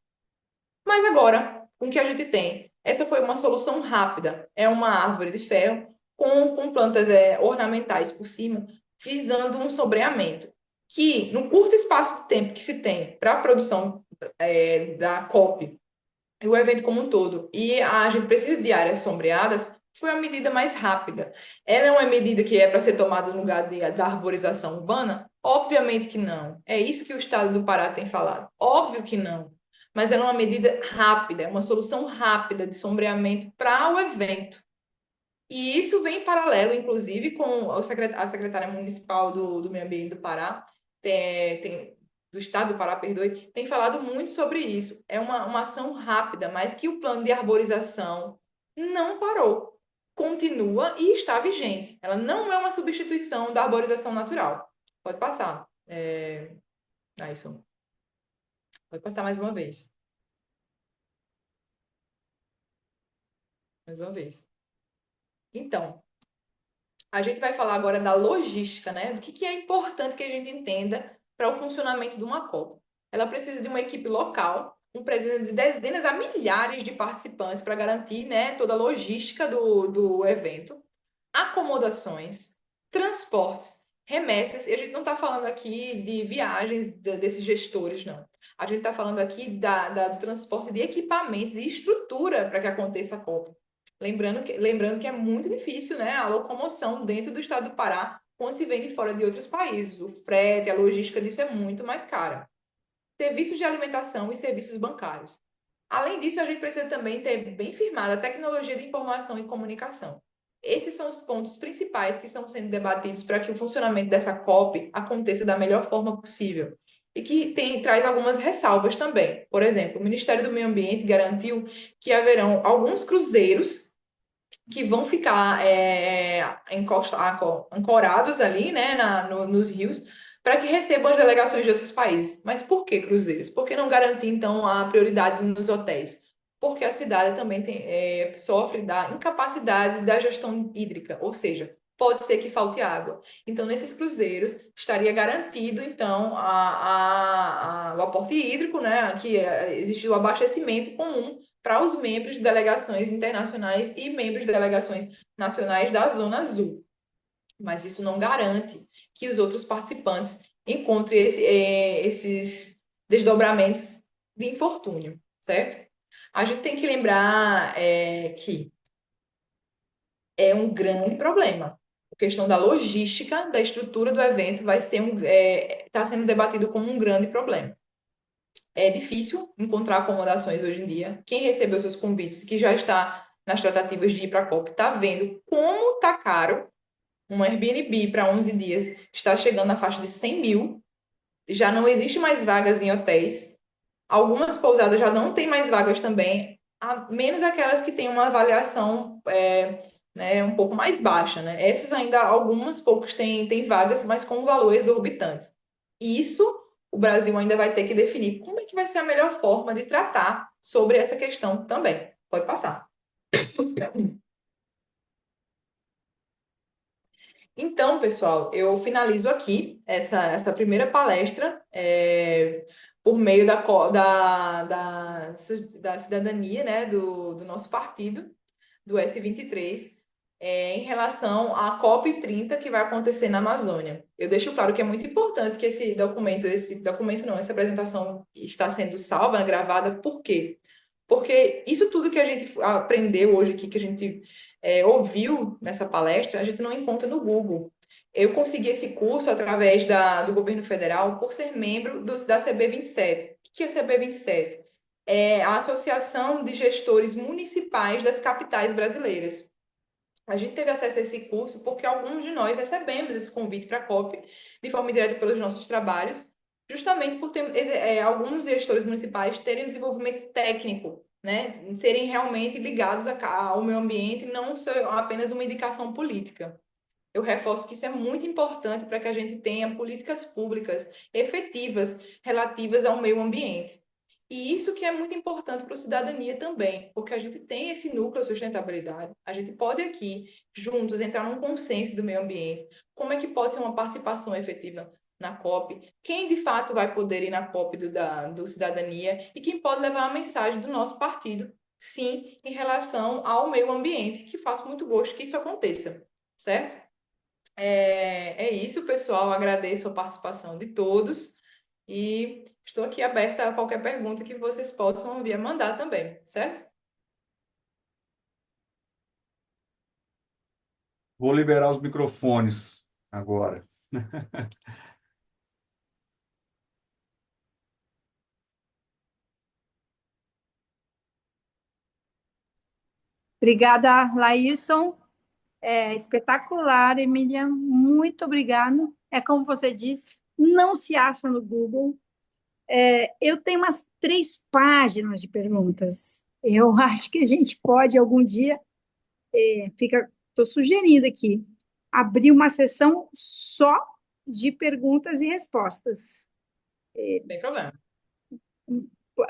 Mas agora, com o que a gente tem? Essa foi uma solução rápida. É uma árvore de ferro com plantas ornamentais por cima, visando um sombreamento. Que, no curto espaço de tempo que se tem para a produção da COP, e o evento como um todo, e a gente precisa de áreas sombreadas, foi a medida mais rápida. Ela é uma medida que é para ser tomada no lugar da arborização urbana? Obviamente que não. É isso que o Estado do Pará tem falado. Óbvio que não. Mas ela é uma medida rápida, é uma solução rápida de sombreamento para o evento. E isso vem em paralelo, inclusive, com a secretária municipal do Meio Ambiente do Pará, do Estado do Pará, perdoe, tem falado muito sobre isso. É uma ação rápida, mas que o plano de arborização não parou. Continua e está vigente. Ela não é uma substituição da arborização natural. Pode passar. Naison. Pode passar mais uma vez. Mais uma vez. Então, a gente vai falar agora da logística, né? Do que é importante que a gente entenda para o funcionamento de uma COP. Ela precisa de uma equipe local, com presença de dezenas a milhares de participantes para garantir, né, toda a logística do evento, acomodações, transportes remessas, e a gente não está falando aqui de viagens desses gestores, não. A gente está falando aqui do transporte de equipamentos e estrutura para que aconteça a COP. Lembrando que é muito difícil, né, a locomoção dentro do estado do Pará quando se vem de fora de outros países. O frete, a logística disso é muito mais cara. Serviços de alimentação e serviços bancários. Além disso, a gente precisa também ter bem firmada a tecnologia de informação e comunicação. Esses são os pontos principais que estão sendo debatidos para que o funcionamento dessa COP aconteça da melhor forma possível. E que traz algumas ressalvas também. Por exemplo, o Ministério do Meio Ambiente garantiu que haverão alguns cruzeiros que vão ficar ancorados ali, né, nos rios, para que recebam as delegações de outros países. Mas por que cruzeiros? Por que não garantir, então, a prioridade nos hotéis? Porque a cidade também sofre da incapacidade da gestão hídrica, ou seja, pode ser que falte água. Então, nesses cruzeiros, estaria garantido, então, o aporte hídrico, né, que existe o abastecimento comum para os membros de delegações internacionais e membros de delegações nacionais da Zona Azul. Mas isso não garante que os outros participantes encontrem esses desdobramentos de infortúnio, certo? A gente tem que lembrar que é um grande problema. A questão da logística, da estrutura do evento vai ser está sendo debatido como um grande problema. É difícil encontrar acomodações hoje em dia. Quem recebeu seus convites, que já está nas tratativas de ir para a COP, está vendo como está caro. Um Airbnb para 11 dias está chegando na faixa de 100 mil. Já não existe mais vagas em hotéis. Algumas pousadas já não têm mais vagas também, a menos aquelas que têm uma avaliação né, um pouco mais baixa. Né? Essas ainda, algumas poucas têm vagas, mas com um valor exorbitante. Isso o Brasil ainda vai ter que definir como é que vai ser a melhor forma de tratar sobre essa questão também. Pode passar. Então, pessoal, eu finalizo aqui essa primeira palestra por meio da cidadania, né, do nosso partido, do S23, em relação à COP30 que vai acontecer na Amazônia. Eu deixo claro que é muito importante que essa apresentação está sendo salva, né, gravada, por quê? Porque isso tudo que a gente aprendeu hoje aqui, que a gente ouviu nessa palestra, a gente não encontra no Google. Eu consegui esse curso através do governo federal por ser membro da CB27. O que é a CB27? É a Associação de Gestores Municipais das Capitais Brasileiras. A gente teve acesso a esse curso porque alguns de nós recebemos esse convite para a COP de forma direta pelos nossos trabalhos, justamente por ter alguns gestores municipais terem desenvolvimento técnico, né? Serem realmente ligados ao meio ambiente, não ser apenas uma indicação política. Eu reforço que isso é muito importante para que a gente tenha políticas públicas efetivas relativas ao meio ambiente. E isso que é muito importante para a cidadania também, porque a gente tem esse núcleo de sustentabilidade. A gente pode aqui, juntos, entrar num consenso do meio ambiente. Como é que pode ser uma participação efetiva na COP? Quem de fato vai poder ir na COP do Cidadania? E quem pode levar a mensagem do nosso partido, sim, em relação ao meio ambiente, que faz muito gosto que isso aconteça, certo? É isso, pessoal. Agradeço a participação de todos e estou aqui aberta a qualquer pergunta que vocês possam vir a mandar também, certo? Vou liberar os microfones agora. Obrigada, Laírson. Espetacular, Emília. Muito obrigada. É como você disse, não se acha no Google. Eu tenho umas 3 páginas de perguntas. Eu acho que a gente pode algum dia, estou sugerindo aqui, abrir uma sessão só de perguntas e respostas. Sem problema.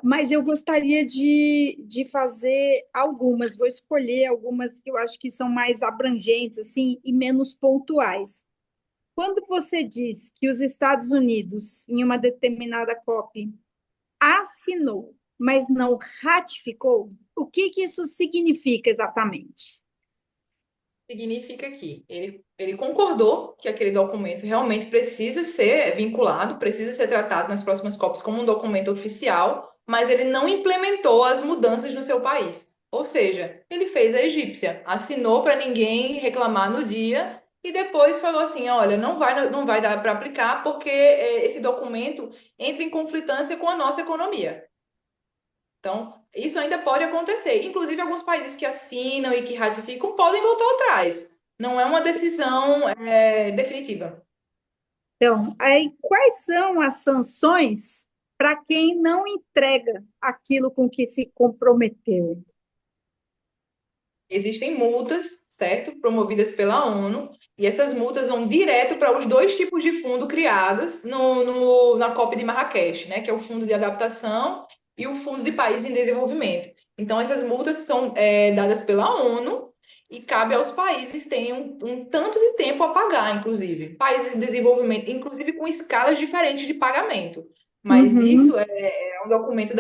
Mas eu gostaria de fazer algumas, vou escolher algumas que eu acho que são mais abrangentes assim, e menos pontuais. Quando você diz que os Estados Unidos, em uma determinada COP, assinou, mas não ratificou, o que isso significa exatamente? significa que ele concordou que aquele documento realmente precisa ser vinculado, precisa ser tratado nas próximas COPs como um documento oficial, mas ele não implementou as mudanças no seu país. Ou seja, ele fez a egípcia, assinou para ninguém reclamar no dia e depois falou assim: olha, não vai dar para aplicar porque esse documento entra em conflitância com a nossa economia. Então, isso ainda pode acontecer. Inclusive, alguns países que assinam e que ratificam podem voltar atrás. Não é uma decisão definitiva. Então, aí, quais são as sanções para quem não entrega aquilo com que se comprometeu? Existem multas, certo? Promovidas pela ONU, e essas multas vão direto para os dois tipos de fundo criados na COP de Marrakech, né? Que é o Fundo de Adaptação e o Fundo de Países em Desenvolvimento. Então, essas multas são dadas pela ONU e cabe aos países terem um tanto de tempo a pagar, inclusive. Países em desenvolvimento, inclusive com escalas diferentes de pagamento. Mas Uhum, isso é um documento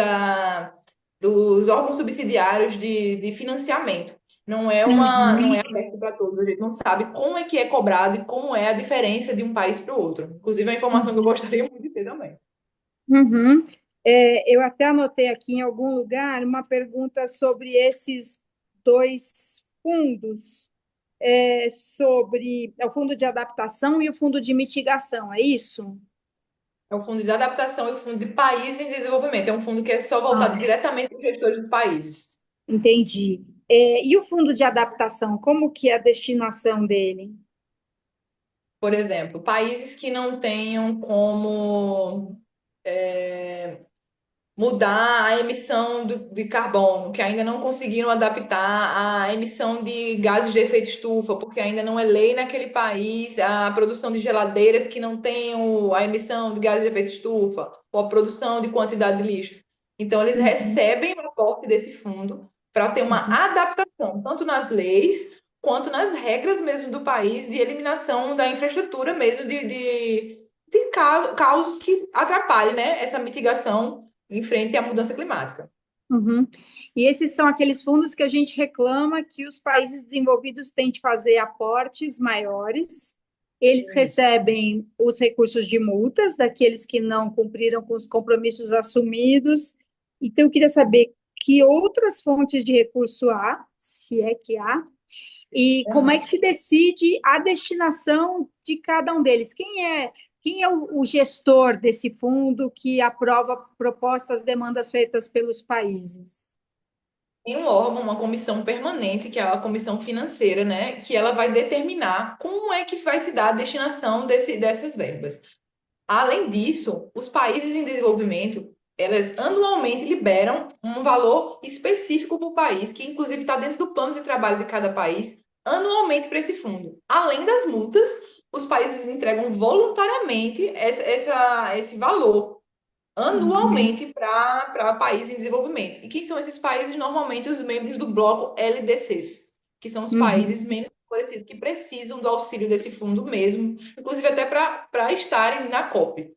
dos órgãos subsidiários de financiamento. Não é uhum, aberto para todos. A gente não sabe como é que é cobrado e como é a diferença de um país para o outro. Inclusive, é uma informação que eu gostaria muito de ter também. uhum. Eu até anotei aqui em algum lugar uma pergunta sobre esses dois fundos, sobre o fundo de adaptação e o fundo de mitigação, é isso? É o Fundo de Adaptação e o Fundo de Países em Desenvolvimento. É um fundo que é só voltado Ah, diretamente para os gestores dos países. entendi. E o fundo de adaptação, como que é a destinação dele? Por exemplo, países que não tenham como mudar a emissão de carbono, que ainda não conseguiram adaptar a emissão de gases de efeito estufa, porque ainda não é lei naquele país a produção de geladeiras que não tenham a emissão de gases de efeito estufa, ou a produção de quantidade de lixo. Então, eles Uhum, recebem o aporte desse fundo para ter uma uhum, adaptação, tanto nas leis quanto nas regras mesmo do país de eliminação da infraestrutura mesmo de causos que atrapalhem, né, essa mitigação em frente à mudança climática. uhum. E esses são aqueles fundos que a gente reclama que os países desenvolvidos têm de fazer aportes maiores. Eles Isso. recebem os recursos de multas daqueles que não cumpriram com os compromissos assumidos. Então, eu queria saber que outras fontes de recurso há, se é que há, e como é que se decide a destinação de cada um deles? Quem é o gestor desse fundo que aprova propostas, demandas feitas pelos países? Tem um órgão, uma comissão permanente, que é a comissão financeira, né, que ela vai determinar como é que vai se dar a destinação dessas verbas. Além disso, os países em desenvolvimento, elas anualmente liberam um valor específico para o país, que inclusive está dentro do plano de trabalho de cada país, anualmente para esse fundo. Além das multas, os países entregam voluntariamente esse valor Uhum, anualmente para países em desenvolvimento. E quem são esses países? Normalmente os membros do bloco LDCs, que são os países uhum, menos favorecidos, que precisam do auxílio desse fundo mesmo, inclusive até para estarem na COP.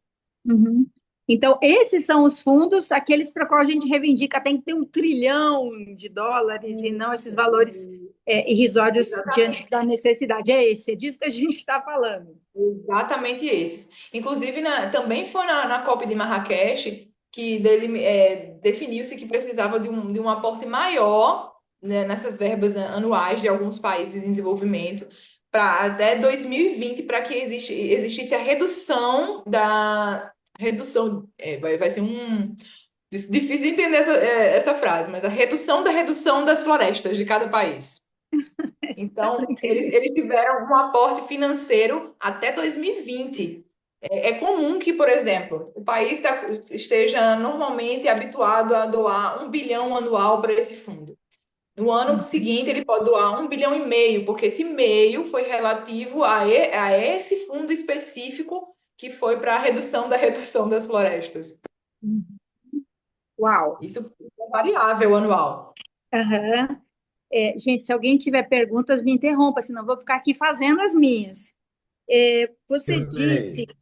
uhum. Então, esses são os fundos, aqueles para qual a gente reivindica, tem que ter 1 trilhão de dólares e não esses valores irrisórios diante da necessidade. É disso que a gente está falando. Exatamente esses. Inclusive, também foi na COP de Marrakech que definiu-se que precisava de um aporte maior, né, nessas verbas anuais de alguns países em desenvolvimento para até 2020 para que existisse a redução da redução, vai ser difícil entender essa frase, mas a redução das florestas de cada país. Para Então, eles, entender. eles tiveram um aporte financeiro até 2020. É comum que, por exemplo, o país esteja normalmente habituado a doar 1 bilhão anual para esse fundo. No ano seguinte, ele pode doar 1,5 bilhão, porque esse meio foi relativo a esse fundo específico que foi para a redução das florestas. Uau! Isso é variável anual. Aham. Gente, se alguém tiver perguntas, me interrompa, senão eu vou ficar aqui fazendo as minhas. Você Eu disse tenho.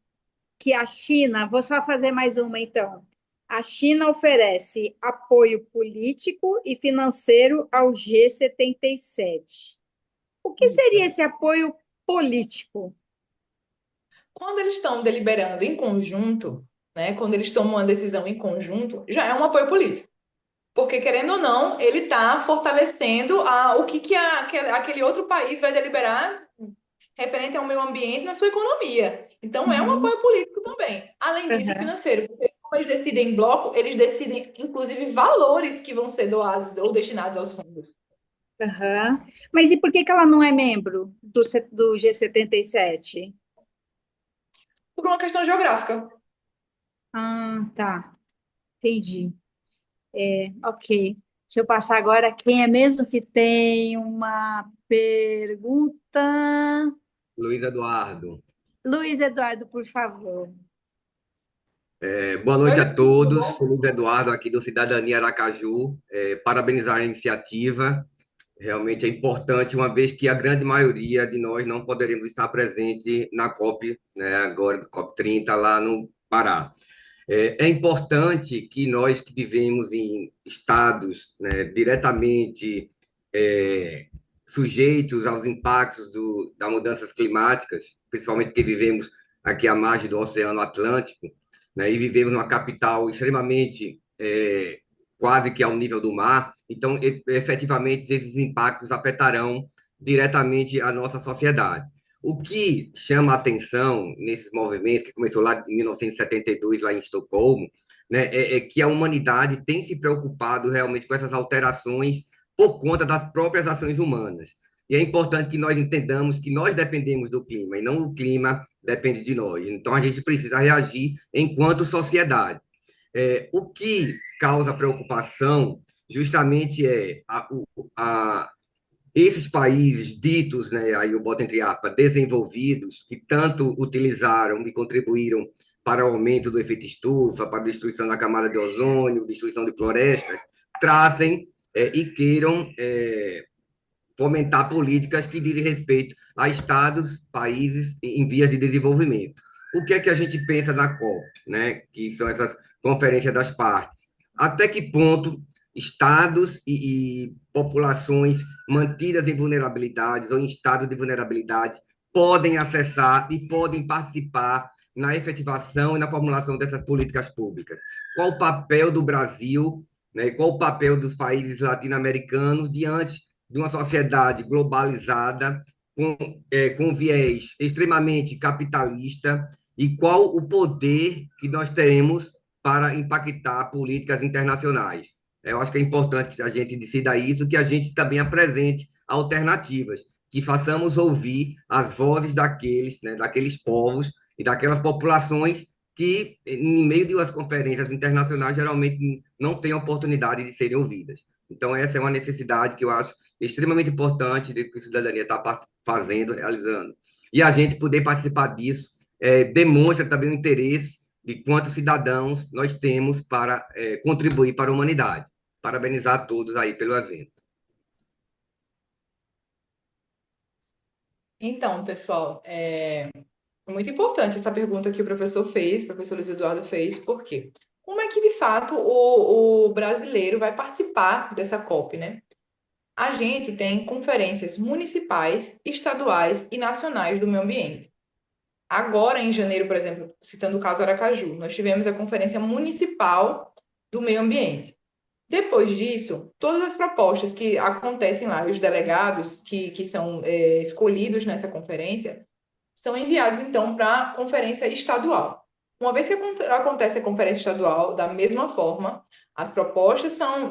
que a China, vou só fazer mais uma então. A China oferece apoio político e financeiro ao G77. O que seria esse apoio político? Quando eles estão deliberando em conjunto, né, quando eles tomam uma decisão em conjunto, já é um apoio político. Porque, querendo ou não, ele está fortalecendo o que aquele outro país vai deliberar referente ao meio ambiente na sua economia. Então, é um Uhum, apoio político também. Além disso, aham, financeiro. Porque, como eles decidem em bloco, eles decidem, inclusive, valores que vão ser doados ou destinados aos fundos. aham. Mas e por que que ela não é membro do G77? Por uma questão geográfica. Ah, tá. Entendi. Ok. Deixa eu passar agora. Quem é mesmo que tem uma pergunta? Luiz Eduardo. Luiz Eduardo, por favor. Boa Oi, noite a Luiz, tudo todos. bom? Sou Luiz Eduardo, aqui do Cidadania Aracaju. Parabenizar a iniciativa. Realmente é importante, uma vez que a grande maioria de nós não poderemos estar presente na COP, né, agora, COP 30, lá no Pará. É importante que nós que vivemos em estados, né, diretamente é, sujeitos aos impactos das mudanças climáticas, principalmente que vivemos aqui à margem do Oceano Atlântico, né, e vivemos numa capital extremamente quase que ao nível do mar, então efetivamente esses impactos afetarão diretamente a nossa sociedade. O que chama a atenção nesses movimentos, que começou lá em 1972, lá em Estocolmo, né, é que a humanidade tem se preocupado realmente com essas alterações por conta das próprias ações humanas. E é importante que nós entendamos que nós dependemos do clima e não o clima depende de nós. Então, a gente precisa reagir enquanto sociedade. O que causa preocupação justamente é esses países ditos, né, aí eu boto entre aspas, desenvolvidos, que tanto utilizaram e contribuíram para o aumento do efeito estufa, para a destruição da camada de ozônio, destruição de florestas, trazem e queiram fomentar políticas que dizem respeito a estados, países em vias de desenvolvimento. O que é que a gente pensa na COP, né? Que são essas conferências das partes? Até que ponto estados e populações mantidas em vulnerabilidades ou em estado de vulnerabilidade podem acessar e podem participar na efetivação e na formulação dessas políticas públicas? Qual o papel do Brasil, né? Qual o papel dos países latino-americanos diante de uma sociedade globalizada com viés extremamente capitalista e qual o poder que nós teremos para impactar políticas internacionais. Eu acho que é importante que a gente decida isso, que a gente também apresente alternativas, que façamos ouvir as vozes daqueles, né, daqueles povos e daquelas populações que, em meio de umas conferências internacionais, geralmente não têm oportunidade de serem ouvidas. Então, essa é uma necessidade que eu acho extremamente importante de que a cidadania está fazendo, realizando. E a gente poder participar disso demonstra também o interesse de quantos cidadãos nós temos para contribuir para a humanidade. Parabenizar a todos aí pelo evento. Então, pessoal, muito importante essa pergunta que o professor fez, o professor Luiz Eduardo fez, por quê? Como é que, de fato, o brasileiro vai participar dessa COP, né? A gente tem conferências municipais, estaduais e nacionais do meio ambiente. Agora, em janeiro, por exemplo, citando o caso Aracaju, nós tivemos a Conferência Municipal do Meio Ambiente. Depois disso, todas as propostas que acontecem lá, os delegados que são escolhidos nessa conferência, são enviados, então, para a conferência estadual. Uma vez que acontece a conferência estadual, da mesma forma, as propostas são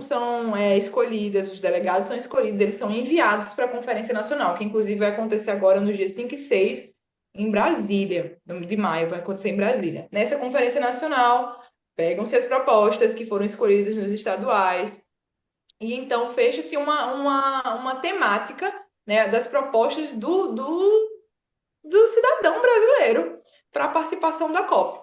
escolhidas, os delegados são escolhidos, eles são enviados para a Conferência Nacional, que inclusive vai acontecer agora nos dias 5 e 6, em Brasília, de maio, vai acontecer em Brasília. Nessa Conferência Nacional, pegam-se as propostas que foram escolhidas nos estaduais, e então fecha-se uma temática, né, das propostas do cidadão brasileiro para a participação da COP.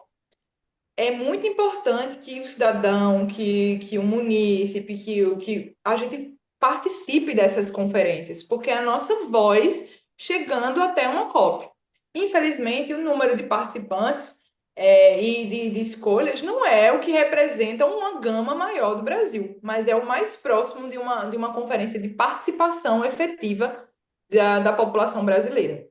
É muito importante que o cidadão, que o munícipe, que a gente participe dessas conferências, porque é a nossa voz chegando até uma COP. Infelizmente, o número de participantes e de escolhas não é o que representa uma gama maior do Brasil, mas é o mais próximo de uma conferência de participação efetiva da população brasileira.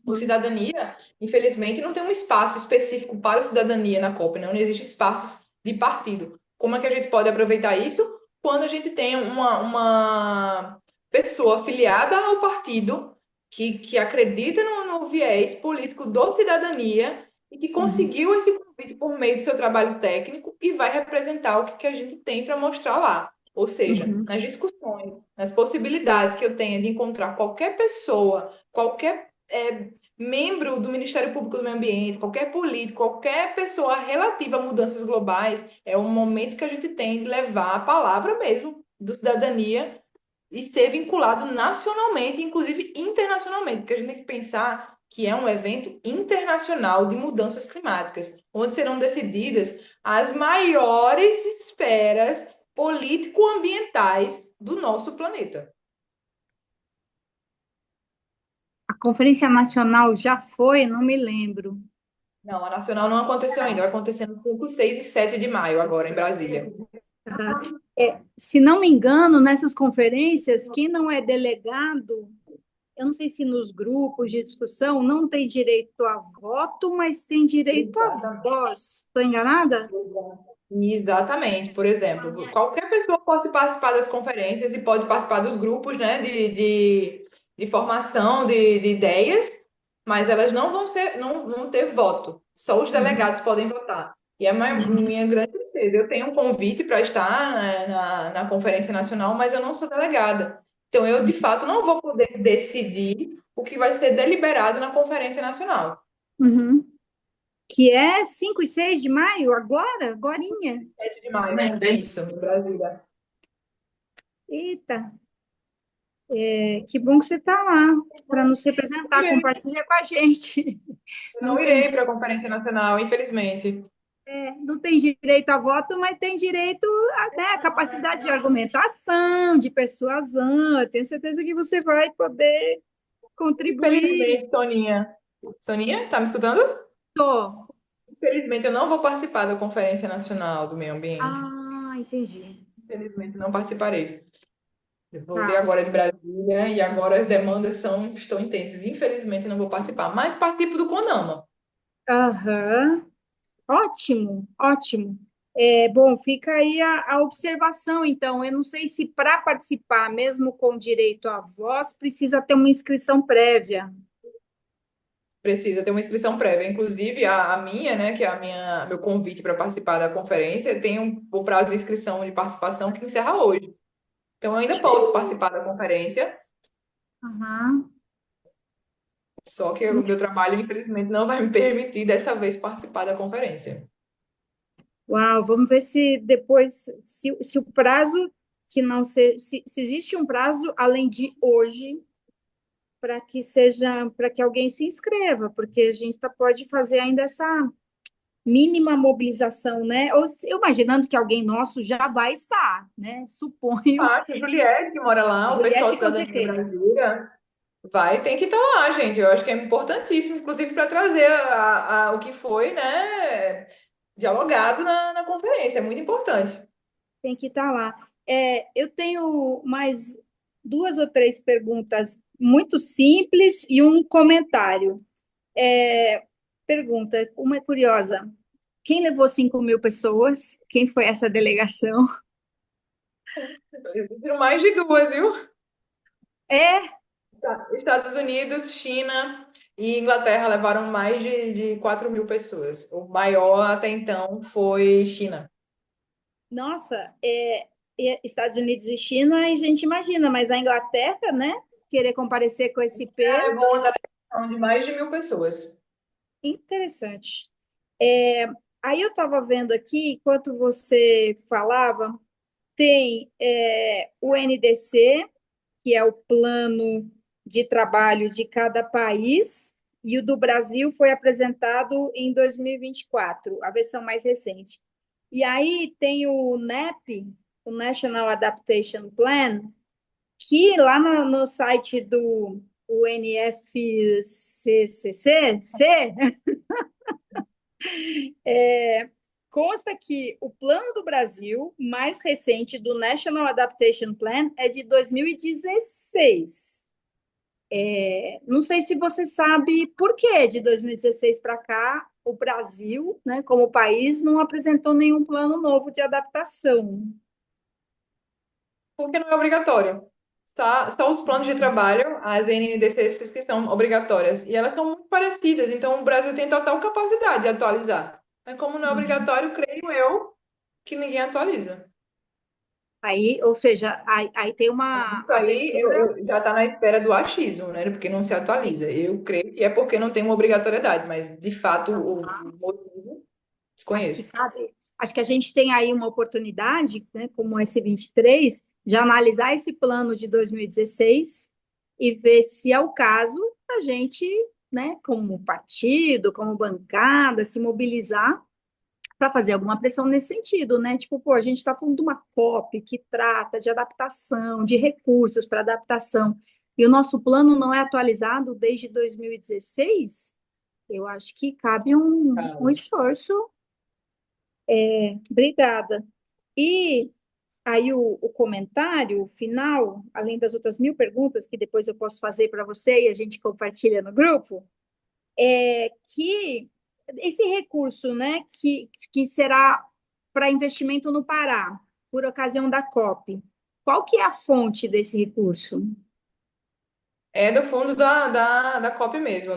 O Cidadania, infelizmente, não tem um espaço específico para o Cidadania na COP, não existe espaços de partido. Como é que a gente pode aproveitar isso? Quando a gente tem uma pessoa afiliada ao partido que acredita no viés político do Cidadania e que conseguiu esse convite por meio do seu trabalho técnico e vai representar o que a gente tem para mostrar lá. Ou seja, Uhum. nas discussões, nas possibilidades que eu tenha de encontrar qualquer pessoa, qualquer membro do Ministério Público do Meio Ambiente, qualquer político, qualquer pessoa relativa a mudanças globais, é um momento que a gente tem de levar a palavra mesmo do cidadania e ser vinculado nacionalmente, inclusive internacionalmente, porque a gente tem que pensar que é um evento internacional de mudanças climáticas, onde serão decididas as maiores esferas político-ambientais do nosso planeta. A Conferência Nacional já foi? Não me lembro. Não, a nacional não aconteceu ainda, vai acontecer no 5, 6 e 7 de maio, agora em Brasília. Se não me engano, nessas conferências, quem não é delegado, eu não sei se nos grupos de discussão não tem direito a voto, mas tem direito a voz. Estou enganada? Exatamente. Por exemplo, qualquer pessoa pode participar das conferências e pode participar dos grupos, né, de formação de ideias, mas elas não vão ter voto. Só os delegados podem votar. E é minha grande tristeza. Eu tenho um convite para estar, né, na Conferência Nacional, mas eu não sou delegada. Então, eu, de fato, não vou poder decidir o que vai ser deliberado na Conferência Nacional. Uhum. Que é 5 e 6 de maio, agorinha. 7 de maio, né? Isso, em Brasília. Eita, que bom que você está lá para nos representar, compartilha com a gente. Eu não irei para a Conferência Nacional, infelizmente. Não tem direito a voto, mas tem direito a capacidade de argumentação, de persuasão. Eu tenho certeza que você vai poder contribuir. Infelizmente, Soninha. Soninha, tá me escutando? Tô. Infelizmente, eu não vou participar da Conferência Nacional do Meio Ambiente. Entendi. Infelizmente, não participarei. Eu voltei Tá. agora de Brasília e agora as demandas estão intensas. Infelizmente, não vou participar, mas participo do CONAMA. Aham. Ótimo, ótimo. Bom, fica aí a observação, então. Eu não sei se para participar, mesmo com direito à voz, precisa ter uma inscrição prévia. Precisa ter uma inscrição prévia. Inclusive, a minha, né, que é meu convite para participar da conferência, tem o prazo de inscrição de participação que encerra hoje. Então, eu ainda posso participar da conferência, Aham. só que o meu trabalho, infelizmente, não vai me permitir dessa vez participar da conferência. Uau, vamos ver se depois, se o prazo que não se existe um prazo além de hoje para que alguém se inscreva, porque a gente pode fazer ainda essa mínima mobilização, né? Ou eu imaginando que alguém nosso já vai estar, né? Suponho. Acho, Juliette, que mora lá, o pessoal Juliette, com da Cidadania certeza. Brasileira, tem que estar lá, gente. Eu acho que é importantíssimo, inclusive para trazer o que foi, né, dialogado na conferência. É muito importante. Tem que estar lá. Eu tenho mais 2 ou 3 perguntas muito simples e um comentário. Pergunta, uma é curiosa. Quem levou 5.000 pessoas? Quem foi essa delegação? Eu prefiro mais de duas, viu? É, Estados Unidos, China e Inglaterra levaram mais de 4.000 pessoas. O maior até então foi China. nossa, Estados Unidos e China, a gente imagina, mas a Inglaterra, né? Querer comparecer com esse peso, Levou uma delegação de mais de 1.000 pessoas. interessante. Aí eu estava vendo aqui, enquanto você falava, tem o NDC, que é o plano de trabalho de cada país, e o do Brasil foi apresentado em 2024, a versão mais recente. E aí tem o NAP, o National Adaptation Plan, que lá no site do UNFCCC, consta que o plano do Brasil, mais recente, do National Adaptation Plan, é de 2016. Não sei se você sabe por que de 2016 para cá o Brasil, né, como país, não apresentou nenhum plano novo de adaptação. Porque não é obrigatório. Só os planos de trabalho, as NNDCs que são obrigatórias, e elas são muito parecidas, então o Brasil tem total capacidade de atualizar. Mas como não é obrigatório, creio eu que ninguém atualiza. Aí, ou seja, aí tem uma Isso aí abertura. já está na espera do achismo, né? Porque não se atualiza. Eu creio que é porque não tem uma obrigatoriedade, mas de fato o motivo Acho que desconheço. cabe, acho que a gente tem aí uma oportunidade, né, como o S23, de analisar esse plano de 2016 e ver se é o caso da gente, né, como partido, como bancada, se mobilizar para fazer alguma pressão nesse sentido, né? Tipo, pô, a gente está falando de uma COP que trata de adaptação, de recursos para adaptação, e o nosso plano não é atualizado desde 2016. Eu acho que cabe um esforço. Obrigada. E aí o comentário final, além das outras 1000 perguntas que depois eu posso fazer para você e a gente compartilha no grupo, é que esse recurso, né, que será para investimento no Pará, por ocasião da COP, qual que é a fonte desse recurso? É do fundo da COP mesmo,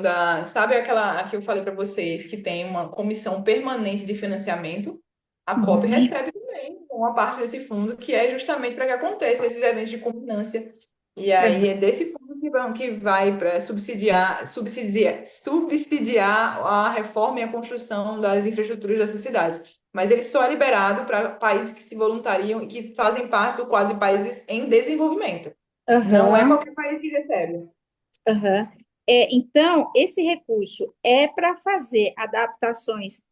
sabe aquela que eu falei para vocês, que tem uma comissão permanente de financiamento? A COP Uhum. recebe também uma parte desse fundo, que é justamente para que aconteçam esses eventos de culminância. E aí é desse fundo que vai para subsidiar a reforma e a construção das infraestruturas dessas cidades. Mas ele só é liberado para países que se voluntariam e que fazem parte do quadro de países em desenvolvimento. Não é Aham, qualquer país que recebe. aham. Então, esse recurso é para fazer adaptações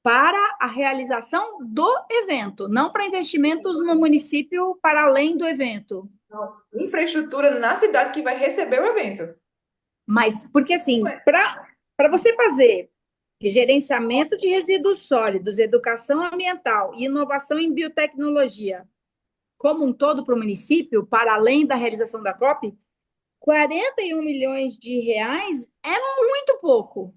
para a realização do evento, não para investimentos no município para além do evento. Infraestrutura na cidade que vai receber o evento. Mas, porque assim, para você fazer gerenciamento de resíduos sólidos, educação ambiental e inovação em biotecnologia, como um todo para o município, para além da realização da COP, 41 milhões de reais é muito pouco.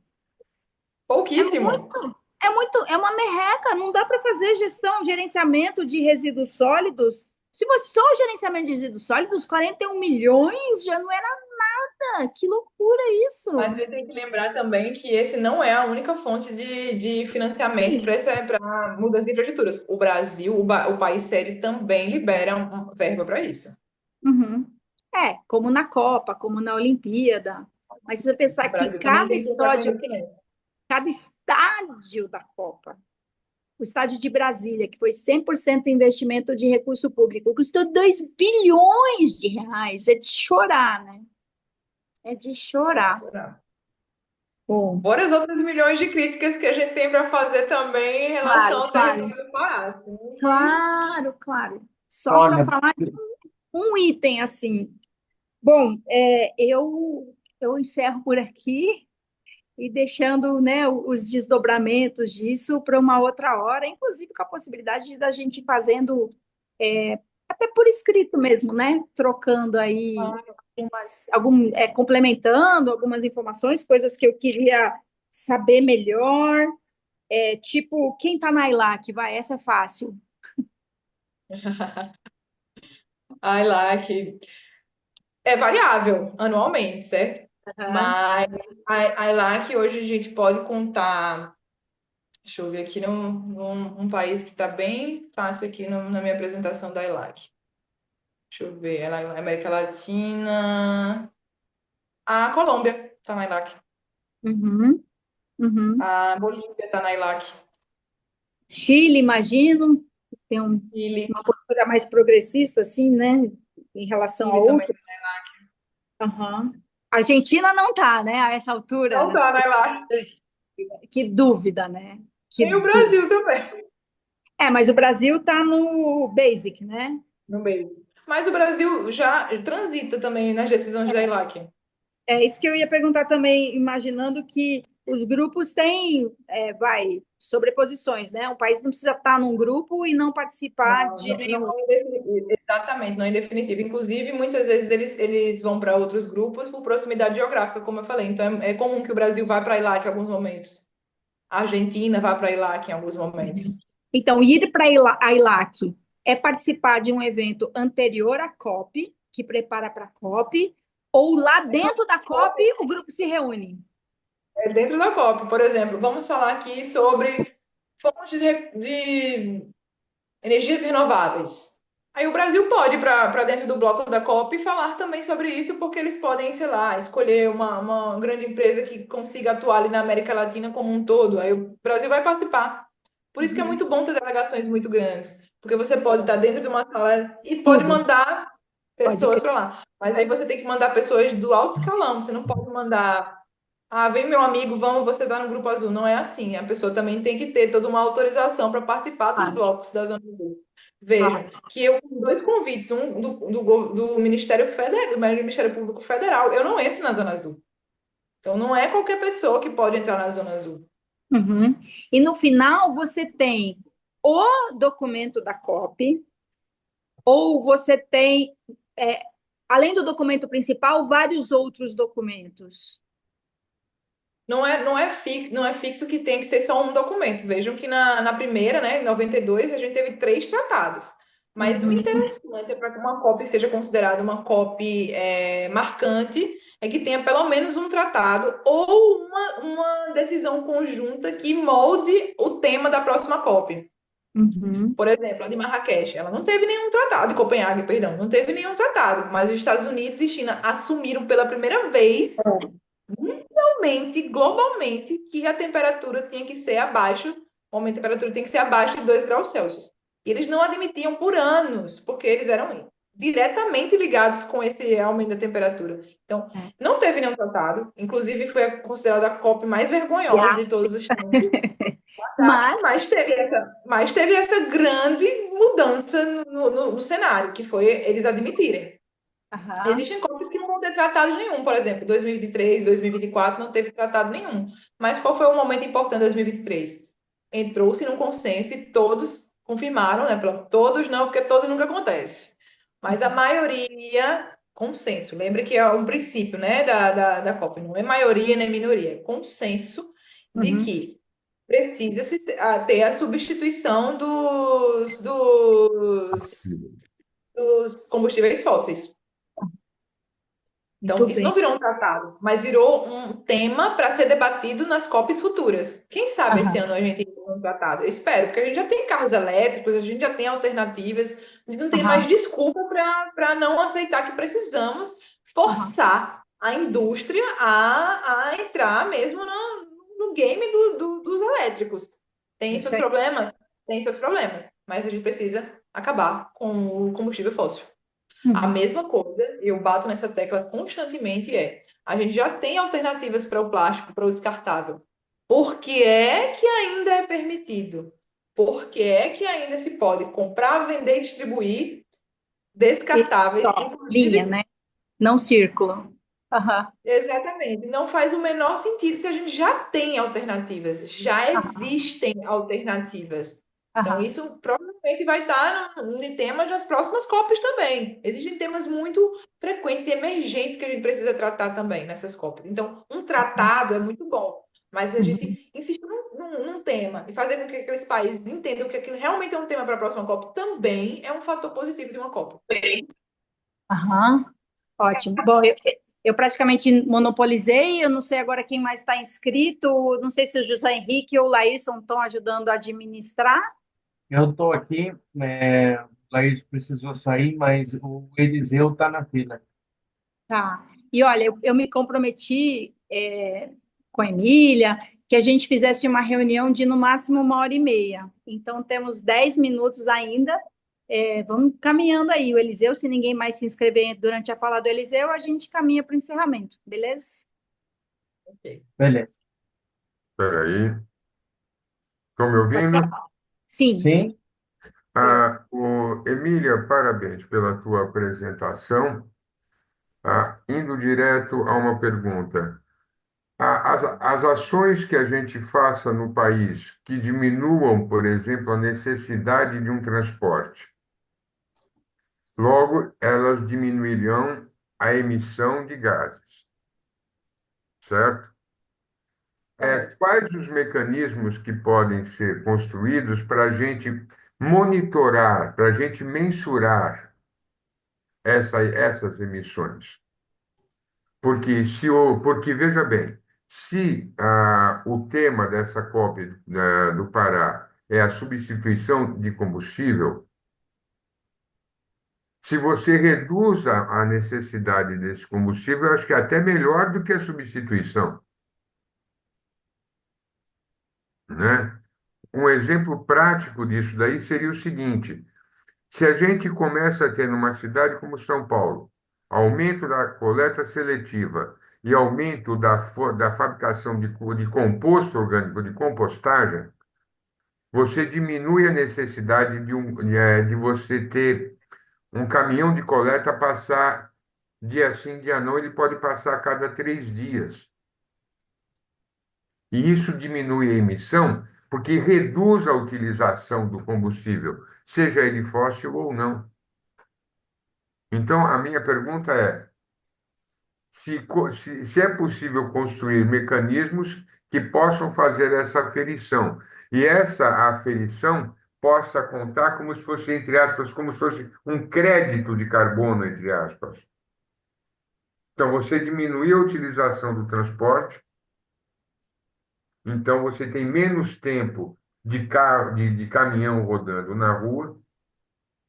É Pouquíssimo. muito, é uma merreca, não dá para fazer gestão, gerenciamento de resíduos sólidos. Se fosse só o gerenciamento de resíduos sólidos, 41 milhões já não era nada. Que loucura isso! Mas a gente tem que lembrar também que esse não é a única fonte de financiamento para mudança de infraestruturas. O Brasil, o país sede, também libera verba para isso. Uhum. Como na Copa, como na Olimpíada. Mas se você pensar O que Brasil também tem que entrar com investimento. cada estádio da Copa, o estádio de Brasília, que foi 100% investimento de recurso público, custou 2 bilhões de reais. É de chorar, né? É de chorar. Bom, Fora as outras milhões de críticas que a gente tem para fazer também em relação claro, ao claro, território do Pará. Assim, claro, claro. Só para Olha, falar um item assim. Bom, eu encerro por aqui e deixando, né, os desdobramentos disso para uma outra hora, inclusive com a possibilidade de da gente ir fazendo até por escrito mesmo, né? Trocando aí complementando algumas informações, coisas que eu queria saber melhor. Tipo, quem está na ILAC, vai, essa é fácil. ai lá, que é variável anualmente, certo? Aham. Mas aí lá que hoje a gente pode contar. Deixa eu ver aqui num país que está bem fácil aqui na minha apresentação da ILAC. Deixa eu ver, ela é América Latina. A Colômbia está na ILAC. Uhum, uhum. A Bolívia está na ILAC. Chile, imagino, tem Chile, uma postura mais progressista, assim, né, em relação a Chile também outros. Aham. Argentina não tá, né, a essa não altura. está na ILAC. Que dúvida, né? Que E o dúvida. Brasil também, Mas o Brasil tá no Basic, né? no meio. Mas o Brasil já transita também nas decisões da ILAC. É isso que eu ia perguntar também, imaginando que os grupos têm, sobreposições, né? Um país não precisa estar num grupo e não participar Não, de não, nenhum. não é definitivo. Exatamente, não é definitivo. Inclusive, muitas vezes eles vão para outros grupos por proximidade geográfica, como eu falei. Então, é comum que o Brasil vá para a ILAC em alguns momentos. A Argentina vá para a ILAC em alguns momentos. Então, ir para a ILAC é participar de um evento anterior à COP, que prepara para a COP, ou lá dentro da COP o grupo se reúne. É dentro da COP, por exemplo, vamos falar aqui sobre fontes de energias renováveis. Aí o Brasil pode ir para dentro do bloco da COP e falar também sobre isso, porque eles podem, sei lá, escolher uma grande empresa que consiga atuar ali na América Latina como um todo. Aí o Brasil vai participar. Por isso que é muito bom ter delegações muito grandes, porque você pode estar dentro de uma sala e pode Tudo, mandar pode pessoas crer. para lá. Mas aí você tem que mandar pessoas do alto escalão, você não pode mandar vem meu amigo, vamos, você tá no grupo azul. Não é assim. A pessoa também tem que ter toda uma autorização para participar dos Claro, blocos da Zona Azul. Vejam, claro. que eu com dois convites, um do Ministério Federal, do Ministério Público Federal, eu não entro na Zona Azul. Então não é qualquer pessoa que pode entrar na Zona Azul. Uhum. E no final você tem o documento da COP, ou você tem, é, além do documento principal, vários outros documentos. Não é fixo que tem que ser só um documento. Vejam que na primeira, né, em 92, a gente teve 3 tratados. Mas o Uhum. interessante é para que uma COP seja considerada uma COP marcante, é que tenha pelo menos um tratado ou uma decisão conjunta que molde o tema da próxima COP. Uhum. Por exemplo, a de Marrakech, ela não teve nenhum tratado, de Copenhague, perdão, não teve nenhum tratado, mas os Estados Unidos e China assumiram pela primeira vez globalmente, que a temperatura tinha que ser abaixo, o aumento de temperatura tem que ser abaixo de 2 graus Celsius. E eles não admitiam por anos, porque eles eram diretamente ligados com esse aumento da temperatura. Então, É. não teve nenhum tratado, inclusive foi considerada a COP mais vergonhosa de Yes. todos os tempos, Mas, mas teve essa grande mudança no cenário, que foi eles admitirem. aham, Existem COPs que não vão ter tratados nenhum, por exemplo, 2023, 2024 não teve tratado nenhum. Mas qual foi o momento importante de 2023? Entrou-se num consenso e todos confirmaram, né? Todos não, porque todos nunca acontece. Mas a maioria, consenso. Lembre que é um princípio, né, da COP. Não é maioria nem minoria, é consenso de uhum, que precisa se ter a substituição dos combustíveis fósseis. muito Então, isso bem. não virou um tratado, mas virou um tema para ser debatido nas COPs futuras. Quem sabe esse Aham, ano a gente tem um tratado? Eu espero, porque a gente já tem carros elétricos, a gente já tem alternativas, a gente não tem mais aham, desculpa para não aceitar que precisamos aham. forçar a indústria a entrar mesmo no game dos elétricos. Tem Isso seus aí. problemas? Tem seus problemas, mas a gente precisa acabar com o combustível fóssil. A Uhum. mesma coisa, eu bato nessa tecla constantemente, a gente já tem alternativas para o plástico, para o descartável. Por que é que ainda é permitido? Por que é que ainda se pode comprar, vender e distribuir E descartáveis, só, linha, inclusive, né? Não círculo. Aham, exatamente, não faz o menor sentido se a gente já tem alternativas, já aham, existem alternativas. Então, aham. isso provavelmente vai estar de temas das próximas COPs também. Existem temas muito frequentes e emergentes que a gente precisa tratar também nessas COPs. Então, um tratado é muito bom, mas a Uhum. gente insistir num tema e fazer com que aqueles países entendam que aquilo realmente é um tema para a próxima COP também é um fator positivo de uma COP. Aham, ótimo. Bom, eu praticamente monopolizei, eu não sei agora quem mais está inscrito, não sei se o José Henrique ou o Laírson estão ajudando a administrar. Eu estou aqui, o Laís precisou sair, mas o Eliseu está na fila. Tá. E olha, eu me comprometi com a Emília que a gente fizesse uma reunião de no máximo 1h30. Então temos 10 minutos ainda. Vamos caminhando aí. O Eliseu, se ninguém mais se inscrever durante a fala do Eliseu, a gente caminha para o encerramento, beleza? Ok. Beleza. Espera aí. Estão me Pode ouvindo? falar. Sim. Sim? Emília, parabéns pela tua apresentação. Indo direto a uma pergunta. as ações que a gente faça no país que diminuam, por exemplo, a necessidade de um transporte, logo elas diminuirão a emissão de gases, certo? Correto. Quais os mecanismos que podem ser construídos para a gente monitorar, para a gente mensurar essas emissões? Porque veja bem, se o tema dessa COP do Pará é a substituição de combustível, se você reduz a necessidade desse combustível, eu acho que é até melhor do que a substituição, né? Um exemplo prático disso daí seria o seguinte: se a gente começa a ter numa cidade como São Paulo, aumento da coleta seletiva e aumento da fabricação de composto orgânico, de compostagem, você diminui a necessidade de você ter um caminhão de coleta passar dia sim, dia não, ele pode passar a cada 3 dias. E isso diminui a emissão porque reduz a utilização do combustível, seja ele fóssil ou não. Então, a minha pergunta é: se é possível construir mecanismos que possam fazer essa aferição, e essa aferição possa contar como se fosse, entre aspas, como se fosse um crédito de carbono, entre aspas. Então, você diminui a utilização do transporte, então você tem menos tempo de carro, de caminhão rodando na rua,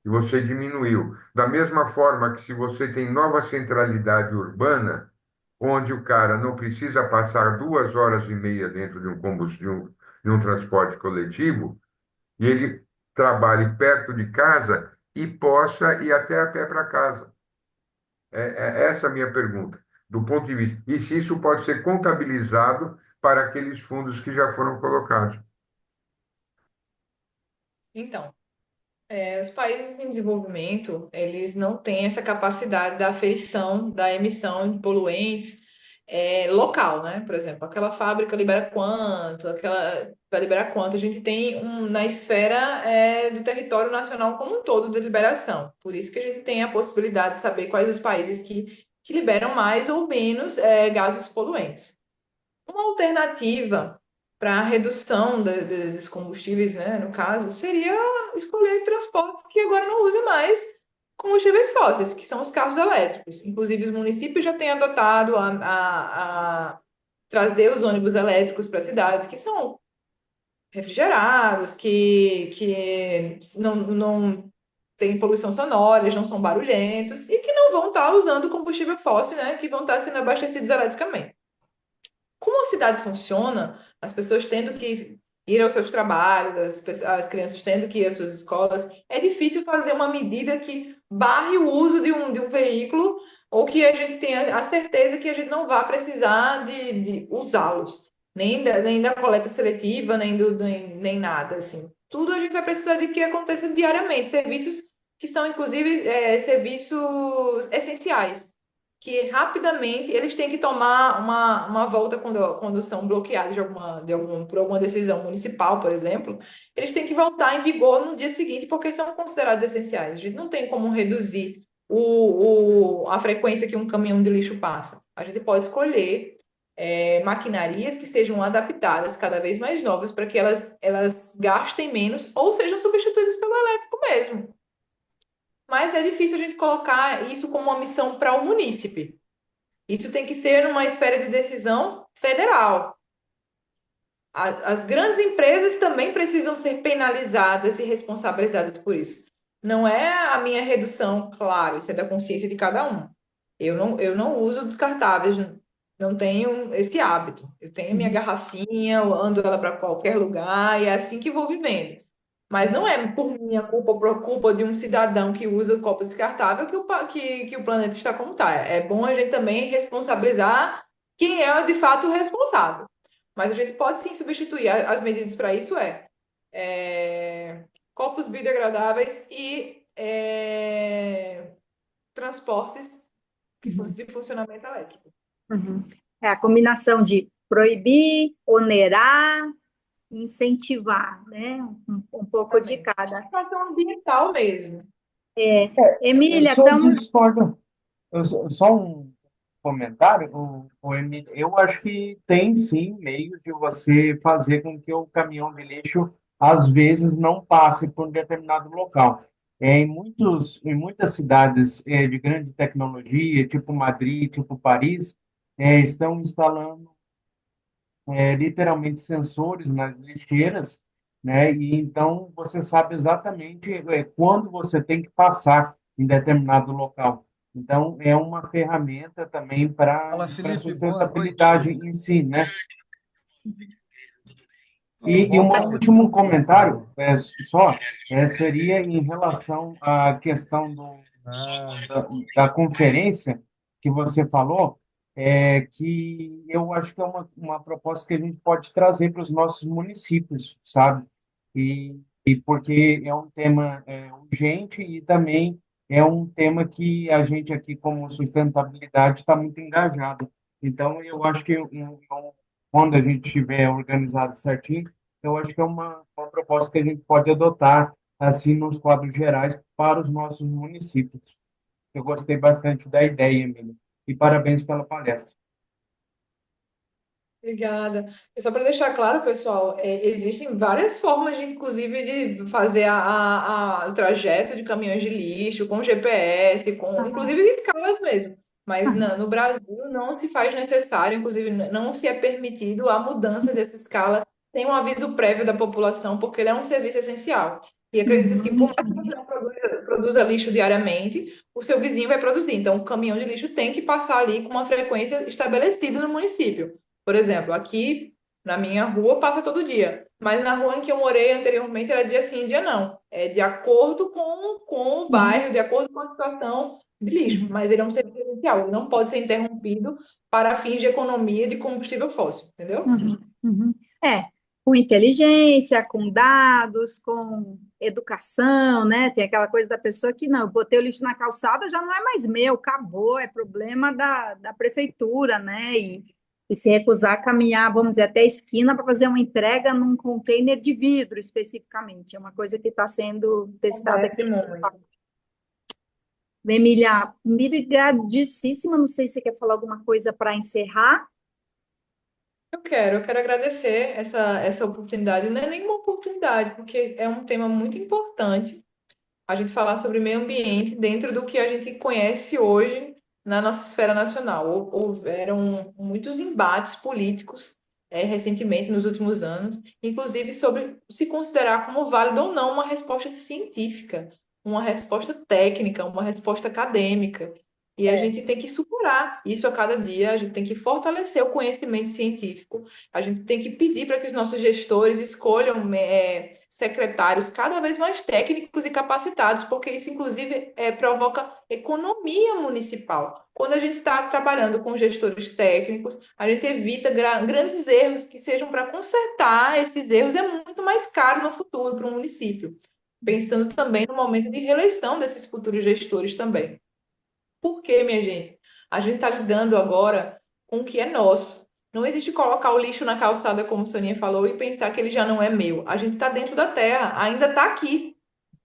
e você diminuiu. Da mesma forma que se você tem nova centralidade urbana, onde o cara não precisa passar 2 horas e meia dentro de um combustível, de um transporte coletivo, e ele trabalhe perto de casa e possa ir até a pé para casa. É essa a minha pergunta, do ponto de vista. E se isso pode ser contabilizado para aqueles fundos que já foram colocados? Então, os países em desenvolvimento, eles não têm essa capacidade da aferição da emissão de poluentes local, né? Por exemplo, aquela fábrica libera quanto, aquela vai liberar quanto. A gente tem na esfera do território nacional como um todo de liberação. Por isso que a gente tem a possibilidade de saber quais os países que liberam mais ou menos gases poluentes. Uma alternativa para a redução dos combustíveis, né, no caso, seria escolher transportes que agora não usem mais combustíveis fósseis, que são os carros elétricos. Inclusive, os municípios já têm adotado a trazer os ônibus elétricos para cidades que são refrigerados, que não têm poluição sonora, não são barulhentos e que não vão estar usando combustível fóssil, né, que vão estar sendo abastecidos eletricamente. Como a cidade funciona, as pessoas tendo que ir aos seus trabalhos, as crianças tendo que ir às suas escolas, é difícil fazer uma medida que barre o uso de um veículo ou que a gente tenha a certeza que a gente não vai precisar de usá-los, nem da coleta seletiva, nem nada, assim. Tudo a gente vai precisar de que aconteça diariamente, serviços que são, inclusive, serviços essenciais que rapidamente eles têm que tomar uma volta quando são bloqueados por alguma decisão municipal, por exemplo, eles têm que voltar em vigor no dia seguinte porque são considerados essenciais. A gente não tem como reduzir a frequência que um caminhão de lixo passa. A gente pode escolher maquinarias que sejam adaptadas, cada vez mais novas, para que elas gastem menos ou sejam substituídas pelo elétrico mesmo. Mas é difícil a gente colocar isso como uma missão para o munícipe. Isso tem que ser numa esfera de decisão federal. As grandes empresas também precisam ser penalizadas e responsabilizadas por isso. Não é a minha redução, claro, isso é da consciência de cada um. Eu não uso descartáveis, não tenho esse hábito. Eu tenho minha garrafinha, eu ando ela para qualquer lugar e é assim que vou vivendo. Mas não é por minha culpa ou por culpa de um cidadão que usa o copo descartável que o planeta está como está. É bom a gente também responsabilizar quem é de fato o responsável. Mas a gente pode sim substituir. As medidas para isso copos biodegradáveis e transportes de funcionamento elétrico. Uhum. A combinação de Proibir, onerar, incentivar, né? Um pouco de Exatamente. cada. Questão ambiental mesmo. Eu Emília, só estamos. discordo. Só um comentário, Emílio. Eu acho que tem sim meios de você fazer com que o caminhão de lixo às vezes não passe por um determinado local. Em muitas cidades de grande tecnologia, tipo Madrid, tipo Paris, estão instalando literalmente sensores nas lixeiras, né? E então você sabe exatamente quando você tem que passar em determinado local. Então é uma ferramenta também para Fala, a Felipe, boa sustentabilidade noite. em si, né? Ó, E boa um noite, último por comentário favor. seria em relação à questão Ah, da conferência que você falou, que eu acho que é uma proposta que a gente pode trazer para os nossos municípios, sabe? E porque é um tema urgente e também é um tema que a gente aqui, como sustentabilidade, está muito engajado. Então, eu acho que quando a gente estiver organizado certinho, eu acho que é uma proposta que a gente pode adotar assim nos quadros gerais para os nossos municípios. Eu gostei bastante da ideia, Emília. E parabéns pela palestra. Obrigada. E só para deixar claro, pessoal, existem várias formas de, inclusive, de fazer o trajeto de caminhões de lixo com GPS, com inclusive escalas mesmo. Mas no Brasil não se faz necessário, inclusive não se é permitido a mudança dessa escala sem um aviso prévio da população, porque ele é um serviço essencial. E acredita que por mais que você não produza lixo diariamente, o seu vizinho vai produzir. Então, o caminhão de lixo tem que passar ali com uma frequência estabelecida no município. Por exemplo, aqui na minha rua passa todo dia, mas na rua em que eu morei anteriormente era dia sim, dia não. É de acordo com o bairro, de acordo com a situação de lixo, mas ele é um serviço essencial, ele não pode ser interrompido para fins de economia de combustível fóssil, entendeu? Uhum, uhum. É, com inteligência, com dados, com educação, né? Tem aquela coisa da pessoa que não, eu botei o lixo na calçada, já não é mais meu, acabou, é problema da prefeitura, né? E se recusar a caminhar, vamos dizer, até a esquina para fazer uma entrega num container de vidro, especificamente. É uma coisa que está sendo testada aqui. Acontece muito. Emília, obrigadíssima. Não sei se você quer falar alguma coisa para encerrar. Eu quero agradecer essa oportunidade. Não é nenhuma oportunidade, porque é um tema muito importante a gente falar sobre meio ambiente dentro do que a gente conhece hoje na nossa esfera nacional. Houveram muitos embates políticos recentemente, nos últimos anos, inclusive sobre se considerar como válida ou não uma resposta científica, uma resposta técnica, uma resposta acadêmica. E a gente tem que superar isso a cada dia, a gente tem que fortalecer o conhecimento científico, a gente tem que pedir para que os nossos gestores escolham secretários cada vez mais técnicos e capacitados, porque isso, inclusive, provoca economia municipal. Quando a gente está trabalhando com gestores técnicos, a gente evita grandes erros que sejam para consertar esses erros, é muito mais caro no futuro para o município. Pensando também no momento de reeleição desses futuros gestores também. Por quê, minha gente? A gente está lidando agora com o que é nosso. Não existe colocar o lixo na calçada, como a Soninha falou, e pensar que ele já não é meu. A gente está dentro da terra, ainda está aqui,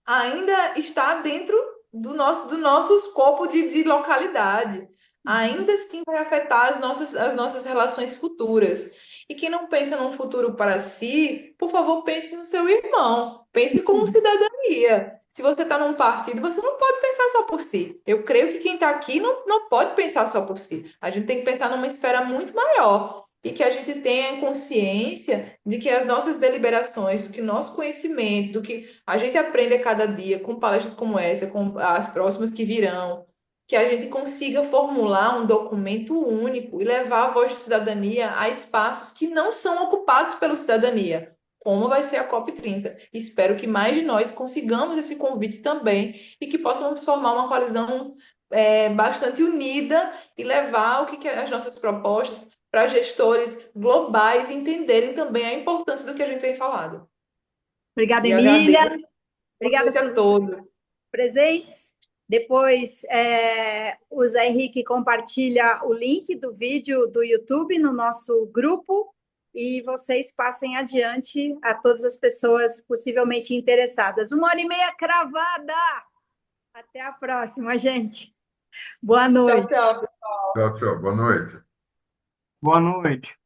ainda está dentro do nosso escopo de localidade. Ainda assim vai afetar as nossas relações futuras. E quem não pensa num futuro para si, por favor, pense no seu irmão. Pense como cidadania. Se você está num partido, você não pode pensar só por si. Eu creio que quem está aqui não pode pensar só por si. A gente tem que pensar numa esfera muito maior. E que a gente tenha consciência de que as nossas deliberações, do que nosso conhecimento, do que a gente aprende a cada dia com palestras como essa, com as próximas que virão, que a gente consiga formular um documento único e levar a voz de cidadania a espaços que não são ocupados pela cidadania, como vai ser a COP30. Espero que mais de nós consigamos esse convite também e que possamos formar uma coalizão bastante unida e levar o que é as nossas propostas para gestores globais entenderem também a importância do que a gente tem falado. Obrigada, E agradeço. Emília. Boa Obrigada a noite a todos todos. presentes. Depois, o Zé Henrique compartilha o link do vídeo do YouTube no nosso grupo e vocês passem adiante a todas as pessoas possivelmente interessadas. 1h30 cravada! Até a próxima, gente. Boa Tchau, noite. tchau. Tchau, tchau. Boa noite. Boa noite.